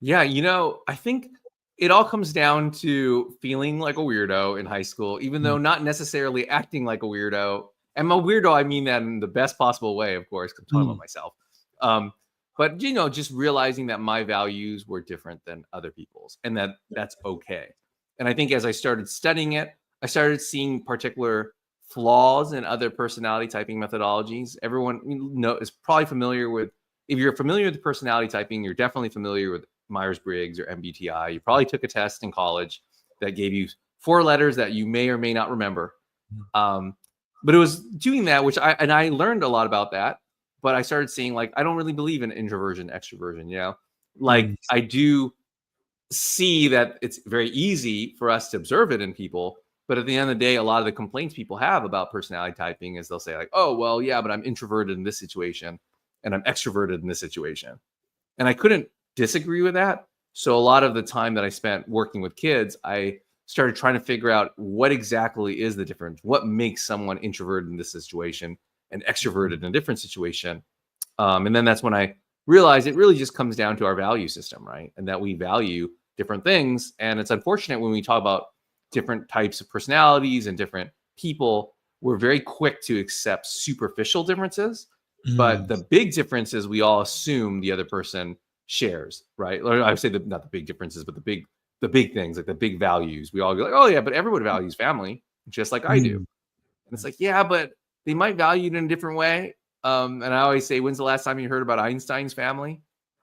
Speaker 3: Yeah, I think it all comes down to feeling like a weirdo in high school, even though
Speaker 2: Mm,
Speaker 3: not necessarily acting like a weirdo. And by weirdo, I mean that in the best possible way, of course, 'cause I'm talking about
Speaker 2: mm,
Speaker 3: myself. But just realizing that my values were different than other people's, and that's okay. And I think as I started studying it, I started seeing particular flaws in other personality typing methodologies. Everyone is probably familiar with. If you're familiar with personality typing, you're definitely familiar with Myers-Briggs or MBTI. You probably took a test in college that gave you 4 letters that you may or may not remember.
Speaker 2: mm,
Speaker 3: But it was doing that, which I learned a lot about that. But I started seeing like I don't really believe in introversion, extroversion. Like
Speaker 2: mm,
Speaker 3: I do see that it's very easy for us to observe it in people. But at the end of the day, a lot of the complaints people have about personality typing is they'll say like, oh, well, yeah, but I'm introverted in this situation and I'm extroverted in this situation. And I couldn't disagree with that. So a lot of the time that I spent working with kids, I started trying to figure out what exactly is the difference. What makes someone introverted in this situation and extroverted in a different situation? And then that's when I realized it really just comes down to our value system, right? And that we value different things. And it's unfortunate when we talk about different types of personalities and different people, we're very quick to accept superficial differences. But
Speaker 2: mm,
Speaker 3: the big difference is we all assume the other person shares, right? Or I would say not the big differences, but the big things, like the big values. We all go like, oh yeah, but everyone values family just like I do.
Speaker 2: mm.
Speaker 3: And it's like, yeah, but they might value it in a different way. And I always say, when's the last time you heard about Einstein's family?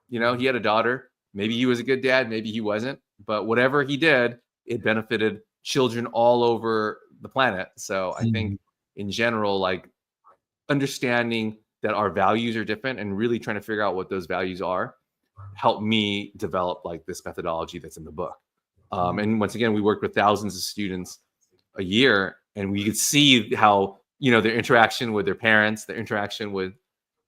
Speaker 3: He had a daughter. Maybe he was a good dad, maybe he wasn't. But whatever he did, it benefited children all over the planet. So I think
Speaker 2: Mm,
Speaker 3: in general, like understanding that our values are different and really trying to figure out what those values are helped me develop like this methodology that's in the book.
Speaker 2: mm,
Speaker 3: And once again, we worked with thousands of students a year, and we could see how their interaction with their parents, their interaction with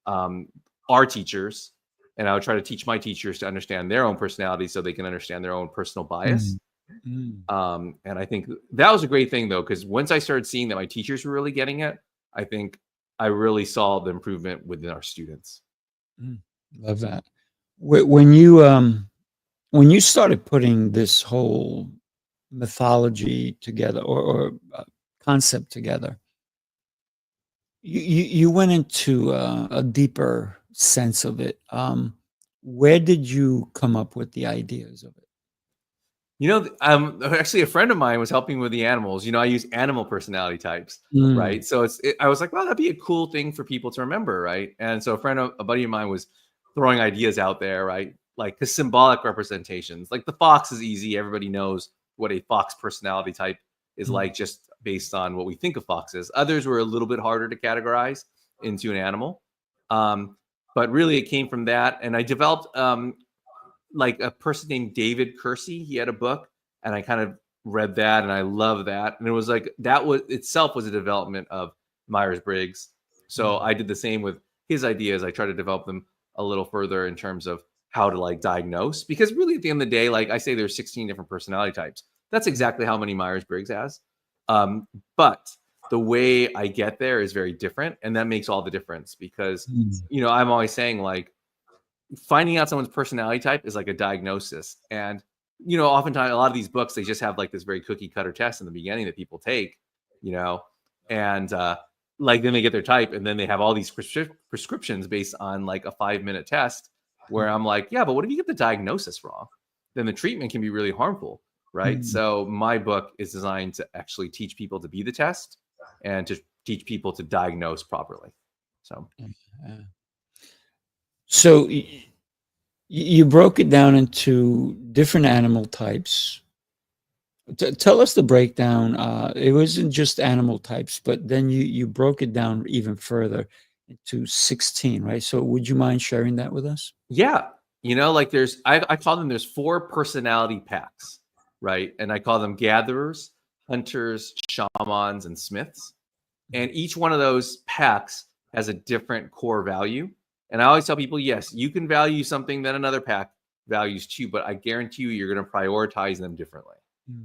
Speaker 3: um, our teachers, and I would try to teach my teachers to understand their own personality so they can understand their own personal bias.
Speaker 2: mm, mm,
Speaker 3: And I think that was a great thing though, because once I started seeing that my teachers were really getting it, I think I really saw the improvement within our students.
Speaker 2: mm. Love that. When you started putting this whole mythology together or concept together, you went into a deeper sense of it. Where did you come up with the ideas of it?
Speaker 3: Actually, a friend of mine was helping with the animals. I use animal personality types,
Speaker 2: Mm,
Speaker 3: right? So I was like, well, that'd be a cool thing for people to remember, right? And so a buddy of mine was throwing ideas out there, right? like the symbolic representations. Like the fox is easy. Everybody knows what a fox personality type is like, just based on what we think of foxes. Others were a little bit harder to categorize into an animal. But really it came from that. And I developed like a person named David Kersey. He had a book, and I kind of read that, and I love that. And it was like, that was itself was a development of Myers-Briggs. So I did the same with his ideas. I tried to develop them a little further in terms of how to like diagnose, because really at the end of the day, like I say, there's 16 different personality types. That's exactly how many Myers-Briggs has. But the way I get there is very different. And that makes all the difference, because, you know, I'm always saying like finding out someone's personality type is like a diagnosis. And, you know, oftentimes a lot of these books, they just have like this very cookie cutter test in the beginning that people take, you know, and like then they get their type, and then they have all these prescriptions based on like a 5-minute test, where I'm like, yeah, but what if you get the diagnosis wrong? Then the treatment can be really harmful, right? So my book is designed to actually teach people to be the test and to teach people to diagnose properly.
Speaker 2: So you broke it down into different animal types. Tell us the breakdown. It wasn't just animal types, but then you broke it down even further into 16, right? So would you mind sharing that with us?
Speaker 3: Yeah. You know, like I call them, there's 4 personality packs, right? And I call them gatherers, hunters, shamans, and smiths. And each one of those packs has a different core value. And I always tell people, yes, you can value something that another pack values too, but I guarantee you, you're going to prioritize them differently.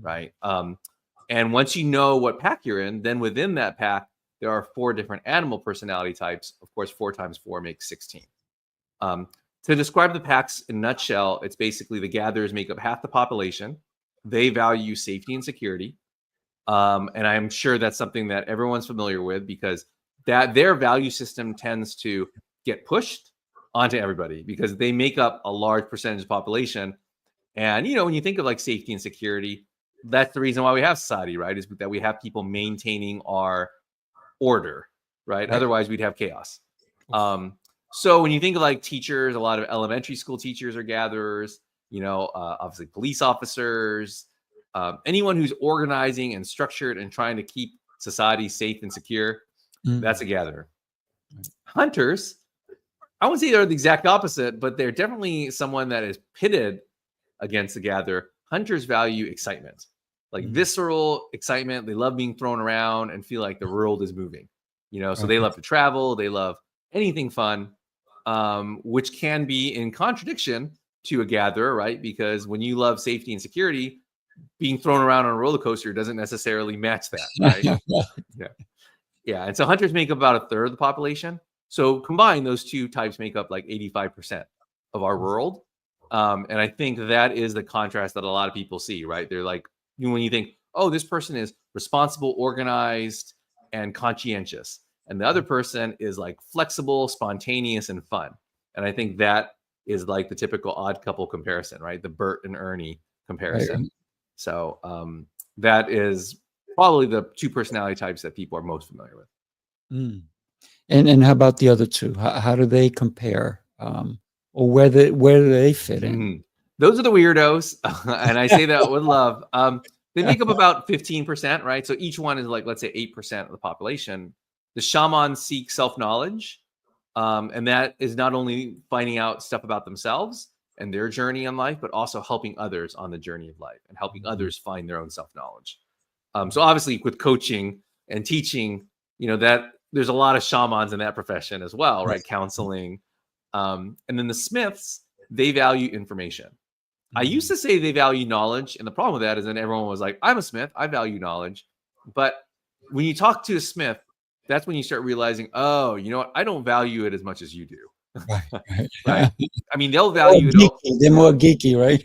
Speaker 3: Right. And once you know what pack you're in, then within that pack, there are 4 different animal personality types. Of course, 4 times 4 makes 16. To describe the packs in a nutshell, it's basically the gatherers make up half the population. They value safety and security. And I'm sure that's something that everyone's familiar with, because that their value system tends to get pushed onto everybody, because they make up a large percentage of the population. And, you know, when you think of like safety and security, that's the reason why we have society, right? Is that we have people maintaining our order, right? Otherwise, we'd have chaos. So when you think of like teachers, a lot of elementary school teachers are gatherers, you know, obviously police officers, anyone who's organizing and structured and trying to keep society safe and secure, that's a gatherer. Hunters, I wouldn't say they're the exact opposite, but they're definitely someone that is pitted against the gatherer. Hunters value excitement, like visceral excitement. They love being thrown around and feel like the world is moving, you know, so they love to travel. They love anything fun, which can be in contradiction to a gatherer, right? Because when you love safety and security, being thrown around on a roller coaster doesn't necessarily match that, right? Yeah. And so hunters make up about 1/3 of the population. So combined, those 2 types make up like 85% of our world. And I think that is the contrast that a lot of people see, right? They're like, when you think, oh, this person is responsible, organized, and conscientious, and the other person is like flexible, spontaneous, and fun. And I think that is like the typical Odd Couple comparison, right? The Bert and Ernie comparison. Right. So that is probably the 2 personality types that people are most familiar with.
Speaker 2: And how about the other 2? How do they compare? Or where do they fit in?
Speaker 3: Those are the weirdos. And I say that with love. They make up about 15%, right? So each one is like, let's say 8% of the population. The shamans seek self-knowledge. And that is not only finding out stuff about themselves and their journey in life, but also helping others on the journey of life and helping others find their own self-knowledge. So obviously with coaching and teaching, you know, that there's a lot of shamans in that profession as well, right? Counseling. And then the smiths, they value information. I used to say they value knowledge. And the problem with that is then everyone was like, I'm a smith, I value knowledge. But when you talk to a smith, that's when you start realizing, oh, you know what? I don't value it as much as you do. Right. I mean, they'll value it.
Speaker 2: They're more geeky, right?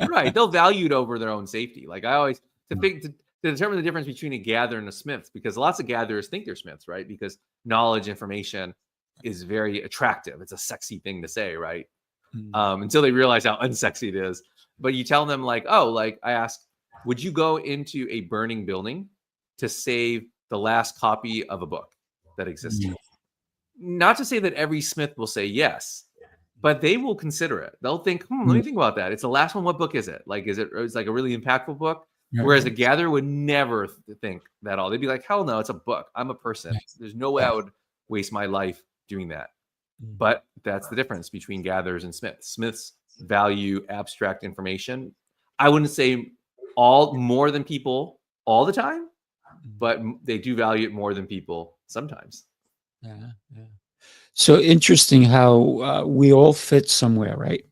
Speaker 3: Right. They'll value it over their own safety. Like I always, to determine the difference between a gatherer and a smith, because lots of gatherers think they're smiths, right? Because knowledge, information is very attractive. It's a sexy thing to say, right? Until they realize how unsexy it is. But you tell them like, oh, like I asked, would you go into a burning building to save the last copy of a book that existed? Not to say that every smith will say yes, but they will consider it. They'll think, let me think about that. It's the last one. What book is it? Like, it's like a really impactful book? Whereas a gatherer would never think that all. They'd be like, hell no, it's a book. I'm a person. There's no way I would waste my life doing that. But that's the difference between gatherers and Smiths. Smiths value abstract information. I wouldn't say more than people all the time, but they do value it more than people sometimes.
Speaker 2: Yeah. So interesting how we all fit somewhere, right?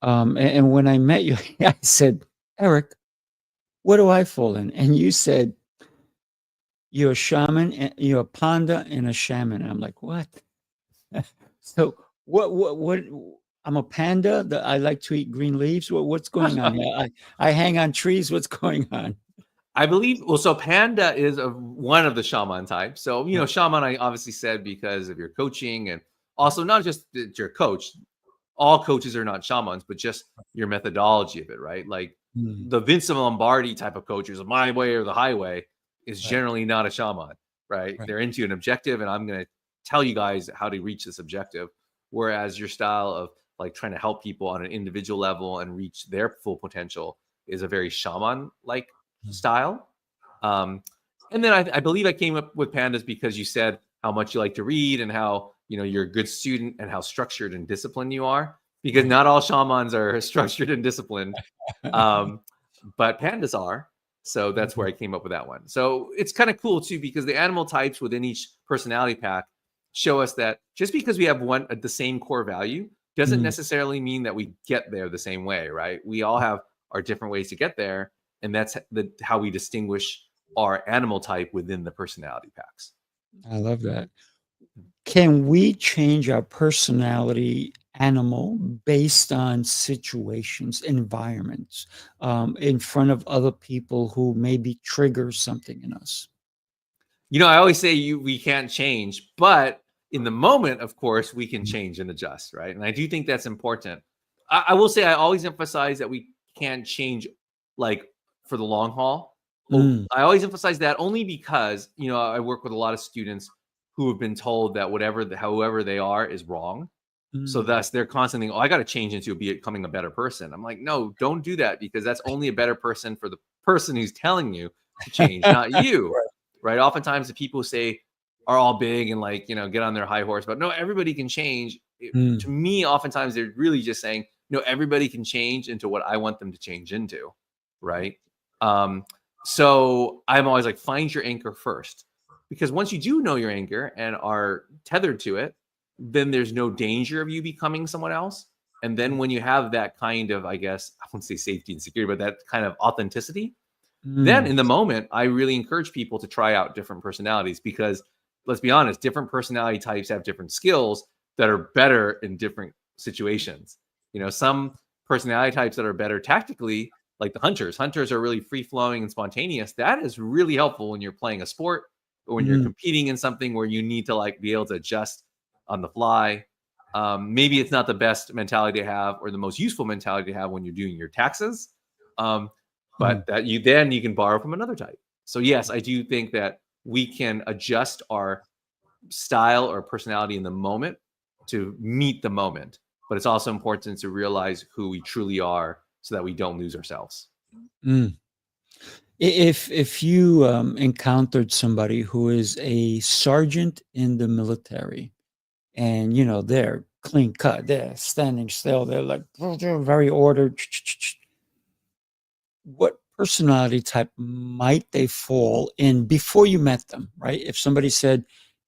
Speaker 2: And when I met you, I said, Eric, what do I fall in? And you said, you're a shaman, and you're a panda and a shaman. And I'm like, what? So what? I'm a panda. I like to eat green leaves. What's going on here? I hang on trees. What's going on?
Speaker 3: I believe, so panda is one of the shaman types. So, shaman, I obviously said because of your coaching, and also not just that you're a coach. All coaches are not shamans, but just your methodology of it, right? Like the Vincent Lombardi type of coach who's my way or the highway is generally not a shaman, right? They're into an objective, and I'm going to tell you guys how to reach this objective. Whereas your style of like trying to help people on an individual level and reach their full potential is a very shaman-like style. And then I believe I came up with pandas because you said how much you like to read and how you're a good student and how structured and disciplined you are, because not all shamans are structured and disciplined, but pandas are. So that's where I came up with that one. So it's kind of cool too, because the animal types within each personality pack show us that just because we have the same core value doesn't necessarily mean that we get there the same way, right? We all have our different ways to get there. And that's how we distinguish our animal type within the personality packs.
Speaker 2: I love that. Can we change our personality animal based on situations, environments, in front of other people who maybe trigger something in us?
Speaker 3: I always say we can't change, but in the moment, of course, we can change and adjust, right? And I do think that's important. I will say I always emphasize that we can't change like for the long haul. I always emphasize that only because, I work with a lot of students who have been told that however they are is wrong. So thus they're constantly, I got to change into becoming a better person. I'm like, no, don't do that, because that's only a better person for the person who's telling you to change, not you. Right. Oftentimes the people say are all big and like, get on their high horse, but no, everybody can change. To me, oftentimes they're really just saying, no, everybody can change into what I want them to change into. Right. So I'm always like, find your anchor first, because once you do know your anchor and are tethered to it, then there's no danger of you becoming someone else. And then when you have that kind of, I guess, I won't say safety and security, but that kind of authenticity, then in the moment, I really encourage people to try out different personalities, because let's be honest, different personality types have different skills that are better in different situations. Some personality types that are better tactically, like the hunters are really free flowing and spontaneous. That is really helpful when you're playing a sport or when you're competing in something where you need to like be able to adjust on the fly. Maybe it's not the best mentality to have or the most useful mentality to have when you're doing your taxes. But that you can borrow from another type. So yes, I do think that we can adjust our style or personality in the moment to meet the moment. But it's also important to realize who we truly are so that we don't lose ourselves.
Speaker 2: If you encountered somebody who is a sergeant in the military, and they're clean cut, they're standing still, they're like they're very ordered, what personality type might they fall in before you met them, right? If somebody said,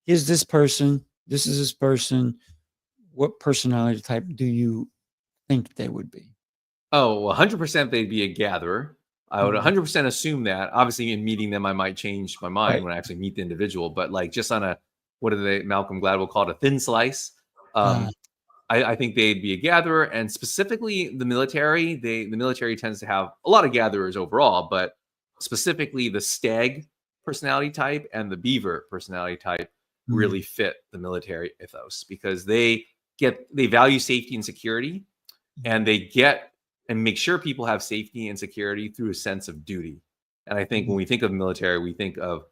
Speaker 2: here's this person, this is this person, what personality type do you think they would be?
Speaker 3: Oh, 100% they'd be a gatherer. I would 100% assume that. Obviously, in meeting them, I might change my mind when I actually meet the individual. But like just on a, what do they, Malcolm Gladwell called a thin slice, I think they'd be a gatherer. And specifically the military, the military tends to have a lot of gatherers overall, but specifically the stag personality type and the beaver personality type really fit the military ethos, because they value safety and security, and they get and make sure people have safety and security through a sense of duty. And I think when we think of the military, we think of,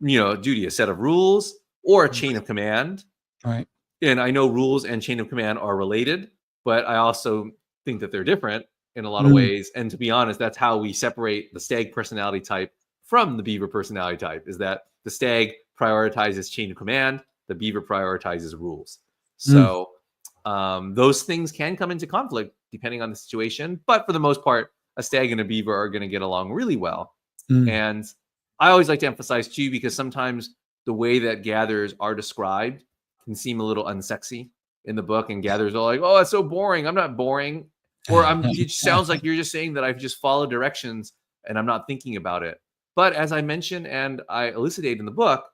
Speaker 3: duty, a set of rules or a chain of command.
Speaker 2: Right.
Speaker 3: And I know rules and chain of command are related, but I also think that they're different in a lot of
Speaker 2: Mm,
Speaker 3: ways. And to be honest, that's how we separate the stag personality type from the beaver personality type, is that the stag prioritizes chain of command, the beaver prioritizes rules.
Speaker 2: mm,
Speaker 3: So those things can come into conflict depending on the situation. But for the most part, a stag and a beaver are going to get along really well.
Speaker 2: mm.
Speaker 3: And I always like to emphasize too, because sometimes the way that gatherers are described can seem a little unsexy in the book, and gatherers are like, "Oh, it's so boring." I'm not boring, or it sounds like you're just saying that I've just followed directions and I'm not thinking about it. But as I mentioned and I elucidate in the book,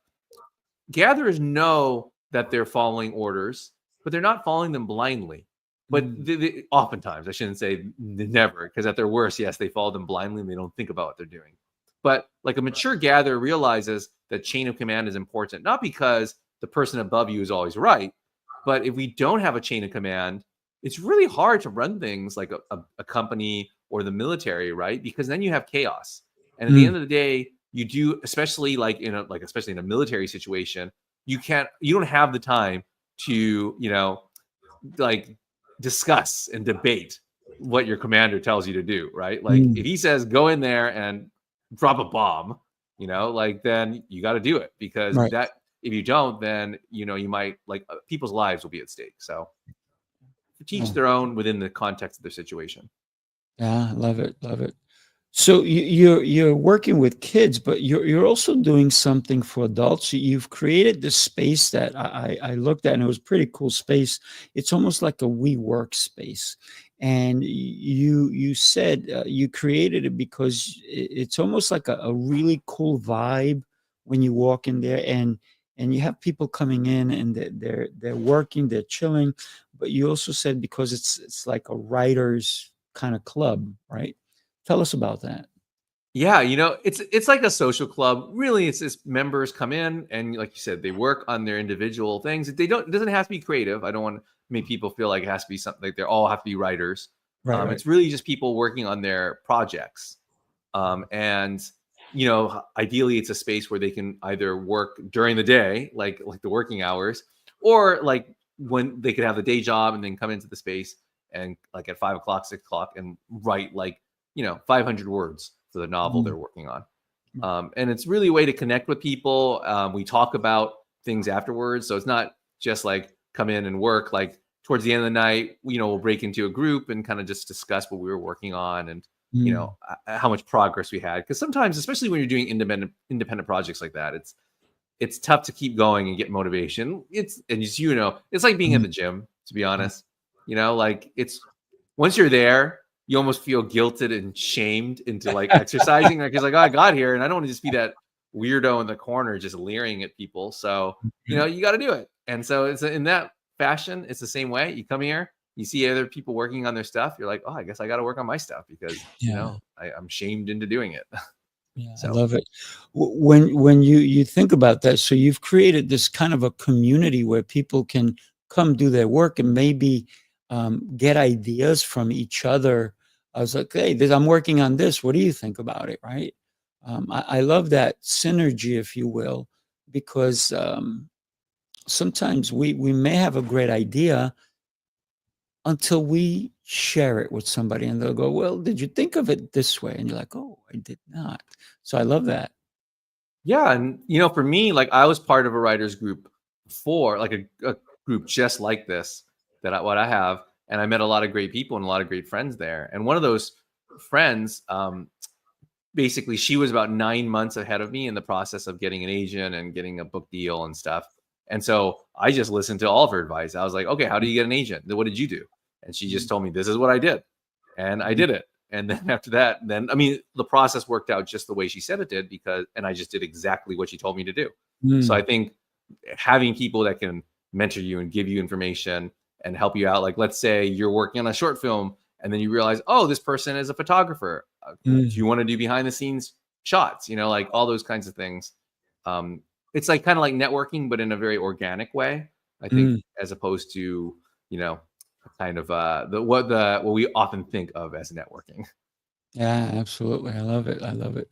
Speaker 3: gatherers know that they're following orders, but they're not following them blindly. But
Speaker 2: Mm,
Speaker 3: oftentimes, I shouldn't say never, because at their worst, yes, they follow them blindly and they don't think about what they're doing. But like a mature gatherer realizes that chain of command is important, not because the person above you is always right, but if we don't have a chain of command, it's really hard to run things like a company or the military, right? Because then you have chaos. And at the
Speaker 2: mm.
Speaker 3: end of the day, you do, especially like especially in a military situation, you don't have the time to, like discuss and debate what your commander tells you to do, right? Like
Speaker 2: Mm,
Speaker 3: if he says go in there and drop a bomb, like then you got to do it, because
Speaker 2: right.
Speaker 3: that if you don't, then you might people's lives will be at stake. So teach
Speaker 2: Oh,
Speaker 3: their own within the context of their situation.
Speaker 2: yeah, I love it, love it. So you're working with kids, but you're also doing something for adults. You've created this space that I looked at, and it was a pretty cool space. It's almost like a WeWork space, and you said you created it because it's almost like a really cool vibe when you walk in there, and you have people coming in, and they're working, they're chilling, but you also said because it's like a writers kind of club, right? Tell us about that.
Speaker 3: Yeah, it's like a social club. Really, it's just members come in and, like you said, they work on their individual things. They don't. It doesn't have to be creative. I don't want to make people feel like it has to be something like they all have to be writers.
Speaker 2: Right, right.
Speaker 3: It's really just people working on their projects. And ideally, it's a space where they can either work during the day, like the working hours, or like when they could have the day job and then come into the space and like at 5 o'clock, 6 o'clock, and write 500 words for the novel
Speaker 2: Mm,
Speaker 3: they're working on. And it's really a way to connect with people. We talk about things afterwards, so it's not just like come in and work. Like towards the end of the night, we'll break into a group and kind of just discuss what we were working on, and
Speaker 2: mm,
Speaker 3: how much progress we had. Because sometimes, especially when you're doing independent projects like that, it's tough to keep going and get motivation. It's like being in
Speaker 2: mm,
Speaker 3: the gym, to be honest. Like it's once you're there, you almost feel guilted and shamed into like exercising. Like it's like, oh, I got here and I don't want to just be that weirdo in the corner just leering at people. So,
Speaker 2: mm,
Speaker 3: you got to do it. And so it's in that fashion, it's the same way. You come here, you see other people working on their stuff. You're like, oh, I guess I got to work on my stuff because,
Speaker 2: yeah,
Speaker 3: I'm shamed into doing it.
Speaker 2: yeah, I
Speaker 3: So
Speaker 2: love it. When you think about that, so you've created this kind of a community where people can come do their work and maybe get ideas from each other. I was like, hey, I'm working on this. What do you think about it? Right? I love that synergy, if you will, because sometimes we may have a great idea until we share it with somebody and they'll go, well, did you think of it this way? And you're like, oh, I did not. So I love that.
Speaker 3: yeah, and for me, like I was part of a writers group before, like a group just like this what I have, and I met a lot of great people and a lot of great friends there. And one of those friends, basically, she was about 9 months ahead of me in the process of getting an agent and getting a book deal and stuff. And so I just listened to all of her advice. I was like, okay, how do you get an agent? Then what did you do? And she just told me, this is what I did. And I did it. And then after that, I mean, the process worked out just the way she said it did, and I just did exactly what she told me to do. So I
Speaker 2: Mm,
Speaker 3: think having people that can mentor you and give you information and help you out, like let's say you're working on a short film and then you realize, oh, this person is a photographer. Do you
Speaker 2: mm,
Speaker 3: want to do behind the scenes shots? Like all those kinds of things. It's like kind of like networking, but in a very organic way, I think,
Speaker 2: mm.
Speaker 3: as opposed to, kind of what we often think of as networking.
Speaker 2: Yeah, absolutely. I love it. I love it.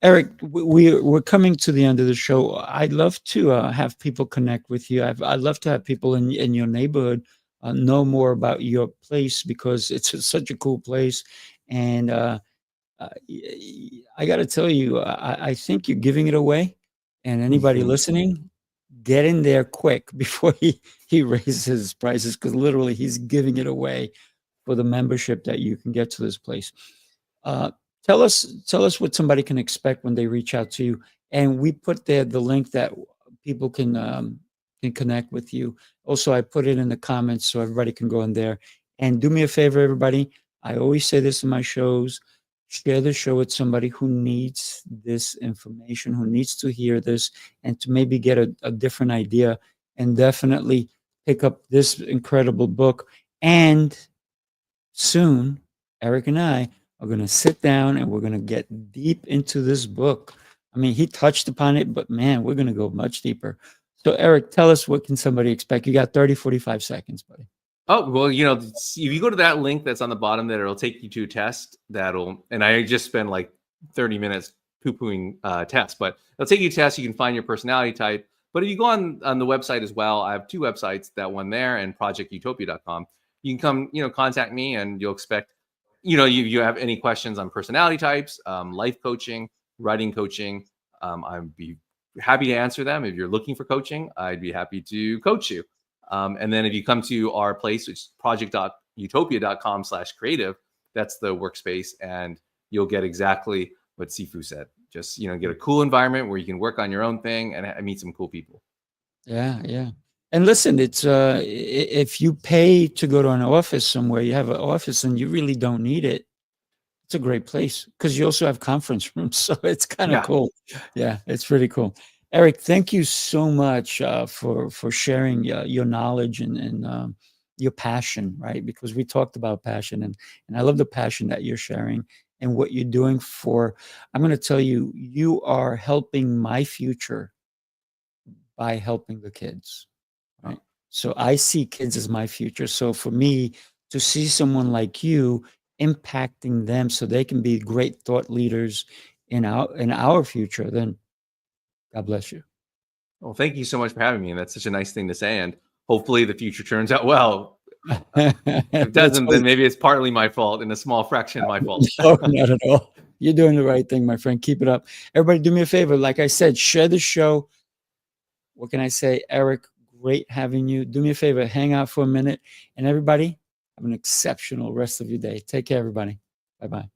Speaker 2: Eric, we're coming to the end of the show. I'd love to have people connect with you. I'd love to have people in your neighborhood know more about your place, because it's such a cool place. And I got to tell you, I think you're giving it away. And anybody listening, get in there quick before he raises his prices, because literally he's giving it away for the membership that you can get to this place. Uh, tell us what somebody can expect when they reach out to you, and we put there the link that people can connect with you. Also, I put it in the comments so everybody can go in there. And do me a favor, everybody. I always say this in my shows: share the show with somebody who needs this information, who needs to hear this, and to maybe get a different idea, and definitely pick up this incredible book. And soon, Eric and I are going to sit down and we're going to get deep into this book. I mean, he touched upon it, but man, we're going to go much deeper. So, Eric, tell us, what can somebody expect? You got 30, 45 seconds, buddy.
Speaker 3: Oh, well, if you go to that link that's on the bottom there, it'll take you to a test and I just spent like 30 minutes poo-pooing tests, but it'll take you to a test. You can find your personality type. But if you go on the website as well, I have two websites, that one there and projectutopia.com. You can come, contact me, and you'll expect, you have any questions on personality types, life coaching, writing coaching. I'd be happy to answer them. If you're looking for coaching, I'd be happy to coach you. And then if you come to our place, which is project.utopia.com/creative, that's the workspace, and you'll get exactly what Sifu said. Just, get a cool environment where you can work on your own thing and meet some cool people.
Speaker 2: Yeah, yeah. And listen, it's if you pay to go to an office somewhere, you have an office and you really don't need it. It's a great place because you also have conference rooms, so it's kind of cool. Yeah, it's pretty cool. Eric, thank you so much for sharing your knowledge and your passion, right? Because we talked about passion, and I love the passion that you're sharing and what you're doing for. I'm going to tell you, you are helping my future by helping the kids, right? So I see kids as my future. So for me to see someone like you impacting them so they can be great thought leaders in our future, then God bless you.
Speaker 3: Well, thank you so much for having me. And that's such a nice thing to say. And hopefully the future turns out well. If it doesn't, then maybe it's partly my fault and a small fraction of my fault.
Speaker 2: No, not at all. You're doing the right thing, my friend. Keep it up. Everybody, do me a favor. Like I said, share the show. What can I say? Eric, great having you. Do me a favor, hang out for a minute. And everybody, have an exceptional rest of your day. Take care, everybody. Bye-bye.